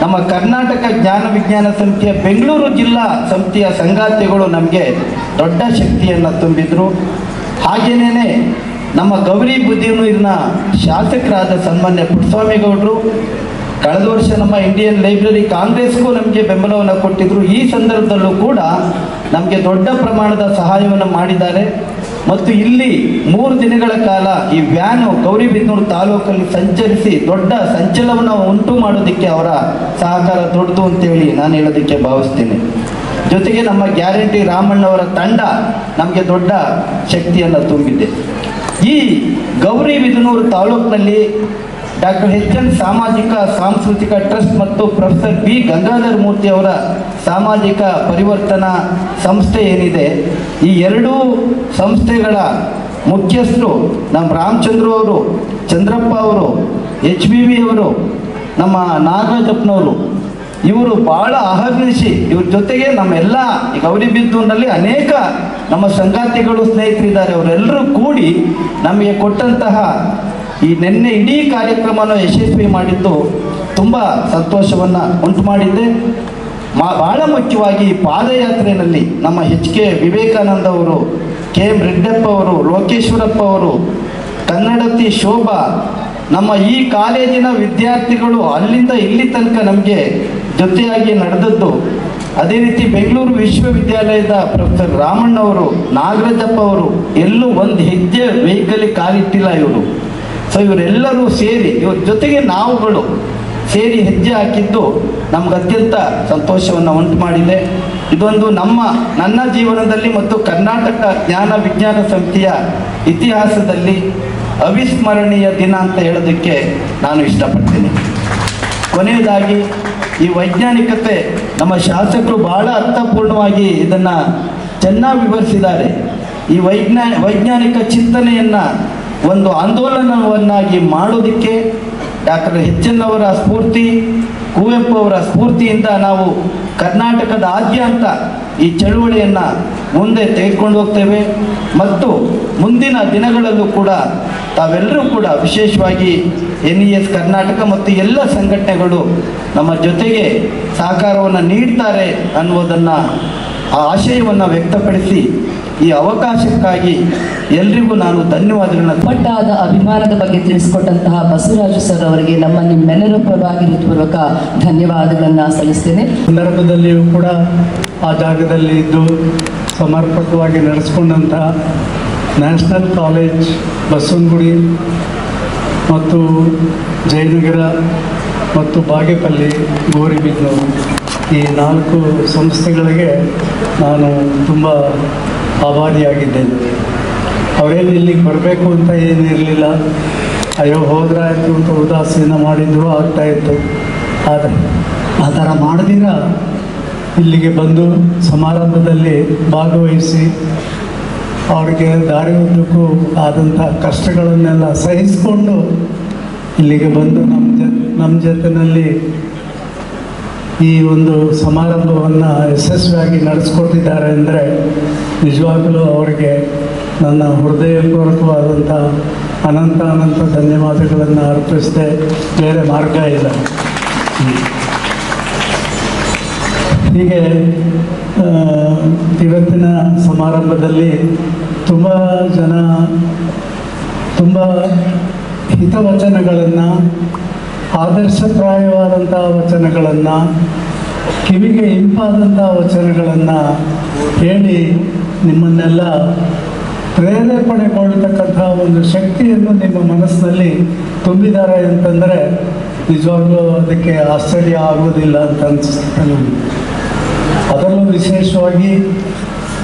ನಮ್ಮ ಕರ್ನಾಟಕ ಜ್ಞಾನ ವಿಜ್ಞಾನ ಸಮಿತಿಯ ಬೆಂಗಳೂರು ಜಿಲ್ಲಾ ಸಮಿತಿಯ ಸಂಗಾತಿಗಳು ನಮಗೆ ದೊಡ್ಡ ಶಕ್ತಿಯನ್ನು ತುಂಬಿದರು. ಹಾಗೇನೇ ನಮ್ಮ ಗೌರಿಬಿದನೂರಿನ ಶಾಸಕರಾದ ಸನ್ಮಾನ್ಯ ಪುಟ್ಟಸ್ವಾಮಿಗೌಡರು ಕಳೆದ ವರ್ಷ ನಮ್ಮ ಇಂಡಿಯನ್ ಲೈಬ್ರರಿ ಕಾಂಗ್ರೆಸ್ಗೂ ನಮಗೆ ಬೆಂಬಲವನ್ನು ಕೊಟ್ಟಿದ್ದರು. ಈ ಸಂದರ್ಭದಲ್ಲೂ ಕೂಡ ನಮಗೆ ದೊಡ್ಡ ಪ್ರಮಾಣದ ಸಹಾಯವನ್ನು ಮಾಡಿದ್ದಾರೆ. ಮತ್ತು ಇಲ್ಲಿ 3 ದಿನಗಳ ಕಾಲ ಈ ವ್ಯಾನು ಗೌರಿಬಿದನೂರು ತಾಲೂಕಲ್ಲಿ ಸಂಚರಿಸಿ ದೊಡ್ಡ ಸಂಚಲನವನ್ನು ಉಂಟು ಮಾಡೋದಕ್ಕೆ ಅವರ ಸಹಕಾರ ದೊಡ್ಡದು ಅಂತೇಳಿ ನಾನು ಹೇಳೋದಕ್ಕೆ ಭಾವಿಸ್ತೀನಿ. ಜೊತೆಗೆ ನಮ್ಮ ಗ್ಯಾರಂಟಿ ರಾಮಣ್ಣವರ ತಂಡ ನಮಗೆ ದೊಡ್ಡ ಶಕ್ತಿಯನ್ನು ತುಂಬಿದೆ. ಈ ಗೌರಿಬಿದನೂರು ತಾಲೂಕಿನಲ್ಲಿ ಡಾಕ್ಟರ್ HN ಸಾಮಾಜಿಕ ಸಾಂಸ್ಕೃತಿಕ ಟ್ರಸ್ಟ್ ಮತ್ತು ಪ್ರೊಫೆಸರ್ B ಗಂಗಾಧರ ಮೂರ್ತಿ ಅವರ ಸಾಮಾಜಿಕ ಪರಿವರ್ತನಾ ಸಂಸ್ಥೆ ಏನಿದೆ ಈ ಎರಡೂ ಸಂಸ್ಥೆಗಳ ಮುಖ್ಯಸ್ಥರು ನಮ್ಮ ರಾಮಚಂದ್ರ ಅವರು, ಚಂದ್ರಪ್ಪ ಅವರು, HBV ಅವರು, ನಮ್ಮ ನಾಗರಾಜಪ್ಪನವರು, ಇವರು ಭಾಳ ಅಹರ್ನಿಶಿ ಇವ್ರ ಜೊತೆಗೆ ನಮ್ಮೆಲ್ಲ ಈ ಗೌರಿಬಿದನೂರಿನಲ್ಲಿ ಅನೇಕ ನಮ್ಮ ಸಂಗಾತಿಗಳು ಸ್ನೇಹಿತರಿದ್ದಾರೆ. ಅವರೆಲ್ಲರೂ ಕೂಡಿ ನಮಗೆ ಕೊಟ್ಟಂತಹ ಈ ನಿನ್ನೆ ಇಡೀ ಕಾರ್ಯಕ್ರಮನ ಯಶಸ್ವಿ ಮಾಡಿದ್ದು ತುಂಬ ಸಂತೋಷವನ್ನು ಉಂಟು ಮಾಡಿದ್ದೆ. ಭಾಳ ಮುಖ್ಯವಾಗಿ ಪಾದಯಾತ್ರೆಯಲ್ಲಿ ನಮ್ಮ HK ವಿವೇಕಾನಂದ ಅವರು, KM ರೆಡ್ಡಪ್ಪ ಅವರು, ಲೋಕೇಶ್ವರಪ್ಪ ಅವರು, ಕನ್ನಡತಿ ಶೋಭಾ, ನಮ್ಮ ಈ ಕಾಲೇಜಿನ ವಿದ್ಯಾರ್ಥಿಗಳು ಅಲ್ಲಿಂದ ಇಲ್ಲಿ ತನಕ ನಮಗೆ ಜೊತೆಯಾಗಿ ನಡೆದದ್ದು. ಅದೇ ರೀತಿ ಬೆಂಗಳೂರು ವಿಶ್ವವಿದ್ಯಾಲಯದ ಪ್ರೊಫೆಸರ್ ರಾಮಣ್ಣ ಅವರು, ನಾಗರಾಜಪ್ಪ ಅವರು ಎಲ್ಲೂ ಒಂದು ಹೆಜ್ಜೆ ವೆಹಿಕಲ್ ಕಾಲಿಟ್ಟಿಲ್ಲ ಇವರು. ಸೊ ಇವರೆಲ್ಲರೂ ಸೇರಿ ಇವ್ರ ಜೊತೆಗೆ ನಾವುಗಳು ಸೇರಿ ಹೆಜ್ಜೆ ಹಾಕಿದ್ದು ನಮ್ಗೆ ಅತ್ಯಂತ ಸಂತೋಷವನ್ನು ಉಂಟು ಮಾಡಿದೆ. ಇದೊಂದು ನನ್ನ ಜೀವನದಲ್ಲಿ ಮತ್ತು ಕರ್ನಾಟಕ ಜ್ಞಾನ ವಿಜ್ಞಾನ ಸಮಿತಿಯ ಇತಿಹಾಸದಲ್ಲಿ ಅವಿಸ್ಮರಣೀಯ ದಿನ ಅಂತ ಹೇಳೋದಕ್ಕೆ ನಾನು ಇಷ್ಟಪಡ್ತೀನಿ. ಕೊನೆಯದಾಗಿ ಈ ವೈಜ್ಞಾನಿಕತೆ ನಮ್ಮ ಶಾಸಕರು ಬಹಳ ಅರ್ಥಪೂರ್ಣವಾಗಿ ಇದನ್ನು ಚೆನ್ನಾಗಿ ವಿವರಿಸಿದ್ದಾರೆ. ಈ ವೈಜ್ಞಾನಿಕ ಚಿಂತನೆಯನ್ನು ಒಂದು ಆಂದೋಲನವನ್ನಾಗಿ ಮಾಡೋದಕ್ಕೆ ಡಾಕ್ಟರ್ HN ಅವರ ಸ್ಫೂರ್ತಿ, ಕುವೆಂಪು ಅವರ ಸ್ಫೂರ್ತಿಯಿಂದ ನಾವು ಕರ್ನಾಟಕದಾದ್ಯಂತ ಈ ಚಳುವಳಿಯನ್ನು ಮುಂದೆ ತೆಗೆದುಕೊಂಡು ಹೋಗ್ತೇವೆ. ಮತ್ತು ಮುಂದಿನ ದಿನಗಳಲ್ಲೂ ಕೂಡ ತಾವೆಲ್ಲರೂ ಕೂಡ ವಿಶೇಷವಾಗಿ NES ಕರ್ನಾಟಕ ಮತ್ತು ಎಲ್ಲ ಸಂಘಟನೆಗಳು ನಮ್ಮ ಜೊತೆಗೆ ಸಹಕಾರವನ್ನು ನೀಡ್ತಾರೆ ಅನ್ನುವುದನ್ನು ಆ ಆಶಯವನ್ನು ವ್ಯಕ್ತಪಡಿಸಿ ಈ ಅವಕಾಶಕ್ಕಾಗಿ ಎಲ್ರಿಗೂ ನಾನು ಧನ್ಯವಾದಗಳನ್ನ ಪಟ್ಟಾದ ಅಭಿಮಾನದ ಬಗ್ಗೆ ತಿಳಿಸಿಕೊಟ್ಟಂತಹ ಬಸವರಾಜು ಸರ್ ಅವರಿಗೆ ನಿಮ್ಮೆಲ್ಲರ ಪರವಾಗಿ ಹೃತ್ಪೂರ್ವಕ ಧನ್ಯವಾದಗಳನ್ನು ಸಲ್ಲಿಸ್ತೇನೆ. ಸಂದರ್ಭದಲ್ಲಿಯೂ ಕೂಡ ಆ ಜಾಗದಲ್ಲಿ ಇದ್ದು ಸಮರ್ಪಕವಾಗಿ ನಡೆಸ್ಕೊಂಡಂತಹ ನ್ಯಾಷನಲ್ ಕಾಲೇಜ್ ಬಸವನಗುಡಿ ಮತ್ತು ಜಯನಗರ ಮತ್ತು ಬಾಗೇಪಲ್ಲಿ, ಗೌರಿಬಿದನೂರು ಈ 4 ಸಂಸ್ಥೆಗಳಿಗೆ ನಾನು ತುಂಬ ಆಭಾರಿಯಾಗಿದ್ದೇನೆ. ಅವರೇನು ಇಲ್ಲಿಗೆ ಬರಬೇಕು ಅಂತ ಏನಿರಲಿಲ್ಲ, ಅಯ್ಯೋ ಹೋದ್ರಾಯ್ತು ಅಂತ ಉದಾಸೀನ ಮಾಡಿದರೂ ಆಗ್ತಾಯಿತ್ತು. ಆದರೆ ಆ ಥರ ಮಾಡದಿರ ಇಲ್ಲಿಗೆ ಬಂದು ಸಮಾರಂಭದಲ್ಲಿ ಭಾಗವಹಿಸಿ ಅವರಿಗೆ ದಾರಿ ಉದ್ದಕ್ಕೂ ಆದಂಥ ಕಷ್ಟಗಳನ್ನೆಲ್ಲ ಸಹಿಸಿಕೊಂಡು ಇಲ್ಲಿಗೆ ಬಂದು ನಮ್ಮ ಜೊತೆಯಲ್ಲಿ ಈ ಒಂದು ಸಮಾರಂಭವನ್ನು ಯಶಸ್ವಿಯಾಗಿ ನಡೆಸ್ಕೊಟ್ಟಿದ್ದಾರೆ ಅಂದರೆ ನಿಜವಾಗಲೂ ಅವರಿಗೆ ನನ್ನ ಹೃದಯಪೂರ್ವಕವಾದಂಥ ಅನಂತ ಧನ್ಯವಾದಗಳನ್ನು ಅರ್ಪಿಸದೆ ಬೇರೆ ಮಾರ್ಗ ಇಲ್ಲ. ಹೀಗೆ ಇವತ್ತಿನ ಸಮಾರಂಭದಲ್ಲಿ ತುಂಬ ಜನ ತುಂಬ ಹಿತವಚನಗಳನ್ನು, ಆದರ್ಶಪ್ರಾಯವಾದಂಥ ವಚನಗಳನ್ನು, ಕಿವಿಗೆ ಇಂಪಾದಂಥ ವಚನಗಳನ್ನು ಹೇಳಿ ನಿಮ್ಮನ್ನೆಲ್ಲ ಪ್ರೇರೇಪಣೆಗೊಳ್ತಕ್ಕಂಥ ಒಂದು ಶಕ್ತಿಯನ್ನು ನಿಮ್ಮ ಮನಸ್ಸಿನಲ್ಲಿ ತುಂಬಿದ್ದಾರೆ ಅಂತಂದರೆ ನಿಜವಾಗ್ಲೂ ಅದಕ್ಕೆ ಆಶ್ಚರ್ಯ ಆಗುವುದಿಲ್ಲ ಅಂತ ಅನಿಸುತ್ತೆ ನನಗೆ. ಅದರಲ್ಲೂ ವಿಶೇಷವಾಗಿ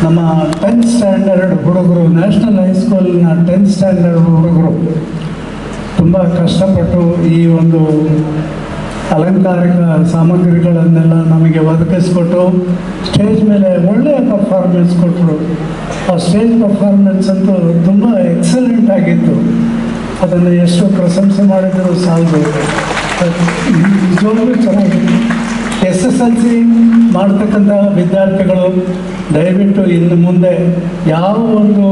ನಮ್ಮ 10th ಸ್ಟ್ಯಾಂಡರ್ಡ್ ಹುಡುಗರು, ನ್ಯಾಷನಲ್ ಹೈಸ್ಕೂಲ್ನ 10th ಸ್ಟ್ಯಾಂಡರ್ಡ್ ಹುಡುಗರು ತುಂಬ ಕಷ್ಟಪಟ್ಟು ಈ ಒಂದು ಅಲಂಕಾರಿಕ ಸಾಮಗ್ರಿಗಳನ್ನೆಲ್ಲ ನಮಗೆ ಒದಗಿಸ್ಕೊಟ್ಟು ಸ್ಟೇಜ್ ಮೇಲೆ ಒಳ್ಳೆಯ ಪರ್ಫಾರ್ಮೆನ್ಸ್ ಕೊಟ್ಟರು. ಆ ಸ್ಟೇಜ್ ಪರ್ಫಾರ್ಮೆನ್ಸ್ ಅಂತೂ ತುಂಬ ಎಕ್ಸಲೆಂಟ್ ಆಗಿತ್ತು. ಅದನ್ನು ಎಷ್ಟು ಪ್ರಶಂಸೆ ಮಾಡಿದರೂ ಸಾಲದು, ನಿಜವಾಗ್ಲೂ ಚೆನ್ನಾಗಿತ್ತು. SSLC ಮಾಡ್ತಕ್ಕಂಥ ವಿದ್ಯಾರ್ಥಿಗಳು ದಯವಿಟ್ಟು ಇನ್ನು ಮುಂದೆ ಯಾವ ಒಂದು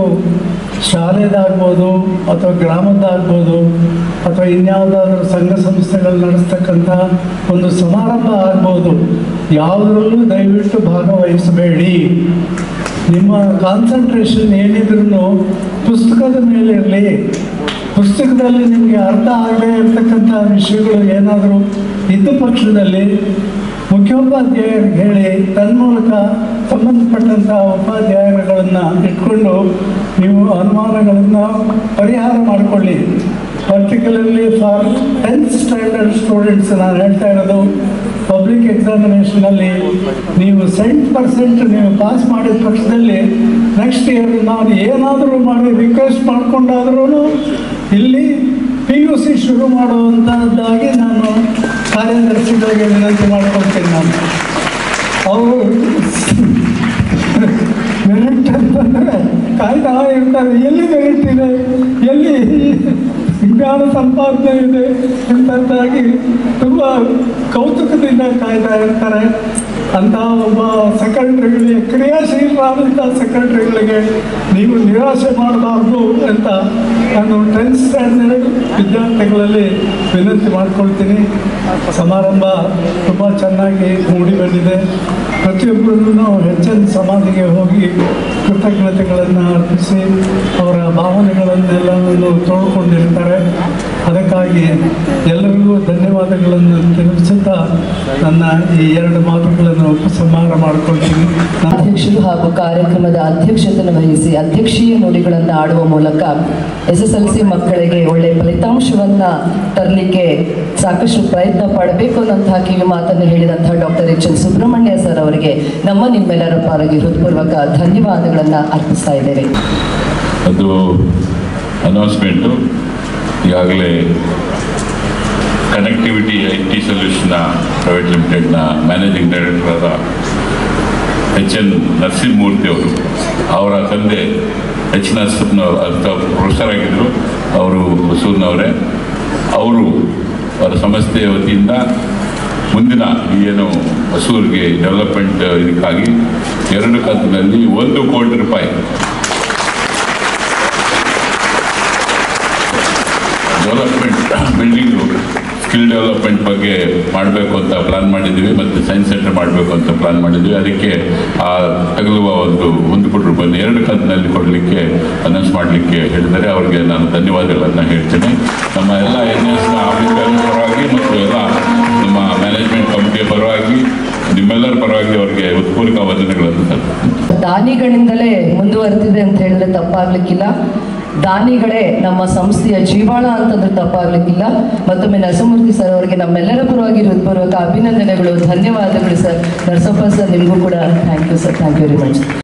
ಶಾಲೆದಾಗ್ಬೋದು ಅಥವಾ ಗ್ರಾಮದ್ದಾಗ್ಬೋದು ಅಥವಾ ಇನ್ಯಾವುದಾದ್ರೂ ಸಂಘ ಸಂಸ್ಥೆಗಳು ನಡೆಸ್ತಕ್ಕಂಥ ಒಂದು ಸಮಾರಂಭ ಆಗ್ಬೋದು, ಯಾವುದರಲ್ಲೂ ದಯವಿಟ್ಟು ಭಾಗವಹಿಸಬೇಡಿ. ನಿಮ್ಮ ಕಾನ್ಸಂಟ್ರೇಷನ್ ಏನಿದ್ರೂ ಪುಸ್ತಕದ ಮೇಲೆ ಇರಲಿ. ಪುಸ್ತಕದಲ್ಲಿ ನಿಮಗೆ ಅರ್ಥ ಆಗದೇ ಇರತಕ್ಕಂಥ ವಿಷಯಗಳು ಏನಾದರೂ ಇದ್ದ ಪಕ್ಷದಲ್ಲಿ ಮುಖ್ಯೋಪಾಧ್ಯಾಯರಿಗೆ ಹೇಳಿ ತನ್ಮೂಲಕ ಸಂಬಂಧಪಟ್ಟಂಥ ಉಪಾಧ್ಯಾಯರುಗಳನ್ನು ಇಟ್ಕೊಂಡು ನೀವು ಅನುಮಾನಗಳನ್ನು ಪರಿಹಾರ ಮಾಡಿಕೊಳ್ಳಿ. Particularly for 10th standard students ನಾನು ಹೇಳ್ತಾ ಇರೋದು, ಪಬ್ಲಿಕ್ ಎಕ್ಸಾಮಿನೇಷನಲ್ಲಿ ನೀವು 70% ನೀವು ಪಾಸ್ ಮಾಡಿದ ಪಕ್ಷದಲ್ಲಿ ನೆಕ್ಸ್ಟ್ ಇಯರ್ ನಾನು ಏನಾದರೂ ಮಾಡಿ ರಿಕ್ವೆಸ್ಟ್ ಮಾಡಿಕೊಂಡಾದ್ರೂ ಇಲ್ಲಿ PUC ಶುರು ಮಾಡುವಂಥದ್ದಾಗಿ ನಾನು ಕಾರ್ಯದರ್ಶಿಗಳಿಗೆ ವಿನಂತಿ ಮಾಡ್ಕೊಳ್ತೀನಿ. ನಾನು ಅವರು ಮೆರಿಟ್ ಅಂತ ಇರ್ತಾರೆ, ಎಲ್ಲಿ ಮೆರಿಟ್ ಇದೆ, ಎಲ್ಲಿ ಜ್ಞಾನ ಸಂಪಾದನೆ ಇದೆ ಎಂಬುದಾಗಿ ತುಂಬ ಕೌತುಕದಿಂದ ಕಾಯ್ತಾ ಇರ್ತಾರೆ. ಅಂತಹ ಒಬ್ಬ ಸೆಕ್ರೆಟರಿಗಳಿಗೆ, ಕ್ರಿಯಾಶೀಲರಾದಂಥ ಸೆಕ್ರೆಟರಿಗಳಿಗೆ ನೀವು ನಿರಾಶೆ ಮಾಡಬಾರ್ದು ಅಂತ ನಾನು 10th ಸ್ಟ್ಯಾಂಡರ್ಡ್ ವಿದ್ಯಾರ್ಥಿಗಳಲ್ಲಿ ವಿನಂತಿ ಮಾಡ್ಕೊಳ್ತೀನಿ. ಸಮಾರಂಭ ತುಂಬ ಚೆನ್ನಾಗಿ ಮೂಡಿ ಬಂದಿದೆ. ಪ್ರತಿಯೊಬ್ಬರೂ ಹೆಚ್ಚಿನ ಸಮಾಧಿಗೆ ಹೋಗಿ ಕೃತಜ್ಞತೆಗಳನ್ನು ಅರ್ಪಿಸಿ ಅವರ ಭಾವನೆಗಳನ್ನೆಲ್ಲವನ್ನು ತೋಡ್ಕೊಂಡಿರ್ತಾರೆ. ಅದಕ್ಕಾಗಿ ಎಲ್ಲರಿಗೂ ಧನ್ಯವಾದಗಳನ್ನು ತಿಳಿಸುತ್ತಾ ನನ್ನ ಈ 2 ಮಾತುಗಳನ್ನು ಉಪಸಂಹಾರ ಮಾಡಿಕೊಳ್ತೀನಿ. ಅಧ್ಯಕ್ಷರು ಹಾಗೂ ಕಾರ್ಯಕ್ರಮದ ಅಧ್ಯಕ್ಷತೆಯನ್ನು ವಹಿಸಿ ಅಧ್ಯಕ್ಷೀಯ ನುಡಿಗಳನ್ನು ಆಡುವ ಮೂಲಕ SSLC ಮಕ್ಕಳಿಗೆ ಒಳ್ಳೆಯ ಫಲಿತಾಂಶವನ್ನ ತರಲಿಕ್ಕೆ ಸಾಕಷ್ಟು ಪ್ರಯತ್ನ ಪಡಬೇಕು ಅನ್ನೋಂತಹ ಕಿವಿ ಮಾತನ್ನು ಹೇಳಿದಂತಹ doctor H. N. Subramanya sir ಅವರಿಗೆ ನಿಮ್ಮೆಲ್ಲರ ಪರವಾಗಿ ಹೃತ್ಪೂರ್ವಕ ಧನ್ಯವಾದಗಳನ್ನು ಅರ್ಪಿಸ್ತಾ ಇದ್ದೇವೆ. ಅದು ಅನೌನ್ಸ್ಮೆಂಟು ಈಗಾಗಲೇ ಕನೆಕ್ಟಿವಿಟಿ IT ಸೊಲ್ಯೂಷನ್ ಪ್ರೈವೇಟ್ ಲಿಮಿಟೆಡ್ನ ಮ್ಯಾನೇಜಿಂಗ್ ಡೈರೆಕ್ಟರ್ ಆದ H. N. ನರಸಿಂಹಮೂರ್ತಿ ಅವರು, ಅವರ ತಂದೆ H. ನರಸಿಂಹನವರು ಪ್ರೊಫೆಸರ್ ಆಗಿದ್ದರು. ಅವರು ಹೊಸೂರಿನವರೇ. ಅವರು ಅವರ ಸಂಸ್ಥೆಯ ವತಿಯಿಂದ ಮುಂದಿನ ಏನು ಹೊಸೂರಿಗೆ ಡೆವಲಪ್ಮೆಂಟ್ ಇದಕ್ಕಾಗಿ 2 ಕಂತಿನಲ್ಲಿ 1 ಕೋಟಿ ರೂಪಾಯಿ ಡೆವಲಪ್ಮೆಂಟ್ ಬಿಲ್ಡಿಂಗು ಸ್ಕಿಲ್ ಡೆವಲಪ್ಮೆಂಟ್ ಬಗ್ಗೆ ಮಾಡಬೇಕು ಅಂತ ಪ್ಲಾನ್ ಮಾಡಿದ್ದೀವಿ ಮತ್ತು ಸೈನ್ಸ್ ಸೆಂಟರ್ ಮಾಡಬೇಕು ಅಂತ ಪ್ಲಾನ್ ಮಾಡಿದ್ದೀವಿ. ಅದಕ್ಕೆ ಆ ತಗಲುವ 1 ಕೋಟಿ ರೂಪಾಯಿ 2 ಕಂತಿನಲ್ಲಿ ಕೊಡಲಿಕ್ಕೆ ಅನೌನ್ಸ್ ಮಾಡಲಿಕ್ಕೆ ಹೇಳಿದರೆ ಅವರಿಗೆ ನಾನು ಧನ್ಯವಾದಗಳನ್ನು ಹೇಳ್ತೇನೆ. ನಮ್ಮ ಎಲ್ಲ NSನ ಆಫೀಸರ್ ಪರವಾಗಿ ಮತ್ತು ಎಲ್ಲ ನಮ್ಮ ಮ್ಯಾನೇಜ್ಮೆಂಟ್ ಕಮಿಟಿಯ ಪರವಾಗಿ ನಿಮ್ಮೆಲ್ಲರ ಪರವಾಗಿ ಅವರಿಗೆ ಉತ್ಪೂರ್ವಕ ವಂದನೆಗಳನ್ನು ಸಲ್ಲಿಸ್ತೇನೆ. ದಾನಿಗಳಿಂದಲೇ ಮುಂದುವರೆದಿದೆ ಅಂತ ಹೇಳಿದ್ರೆ ತಪ್ಪಾಗ್ಲಿಕ್ಕಿಲ್ಲ. ದಾನಿಗಳೇ ನಮ್ಮ ಸಂಸ್ಥೆಯ ಜೀವಾಳ ಅಂತಂದ್ರೆ ತಪ್ಪಾಗ್ಲಿಕ್ಕಿಲ್ಲ. ಮತ್ತೊಮ್ಮೆ ನರಸಿಂಹಮೂರ್ತಿ ಸರ್ ಅವರಿಗೆ ನಮ್ಮೆಲ್ಲರ ಪರವಾಗಿ ಹೃತ್ಪೂರ್ವಕ ಅಭಿನಂದನೆಗಳು, ಧನ್ಯವಾದಗಳು ಸರ್. ನರಸಪ್ಪ ಸರ್, ನಿಮಗೂ ಕೂಡ thank you sir. Thank you very much.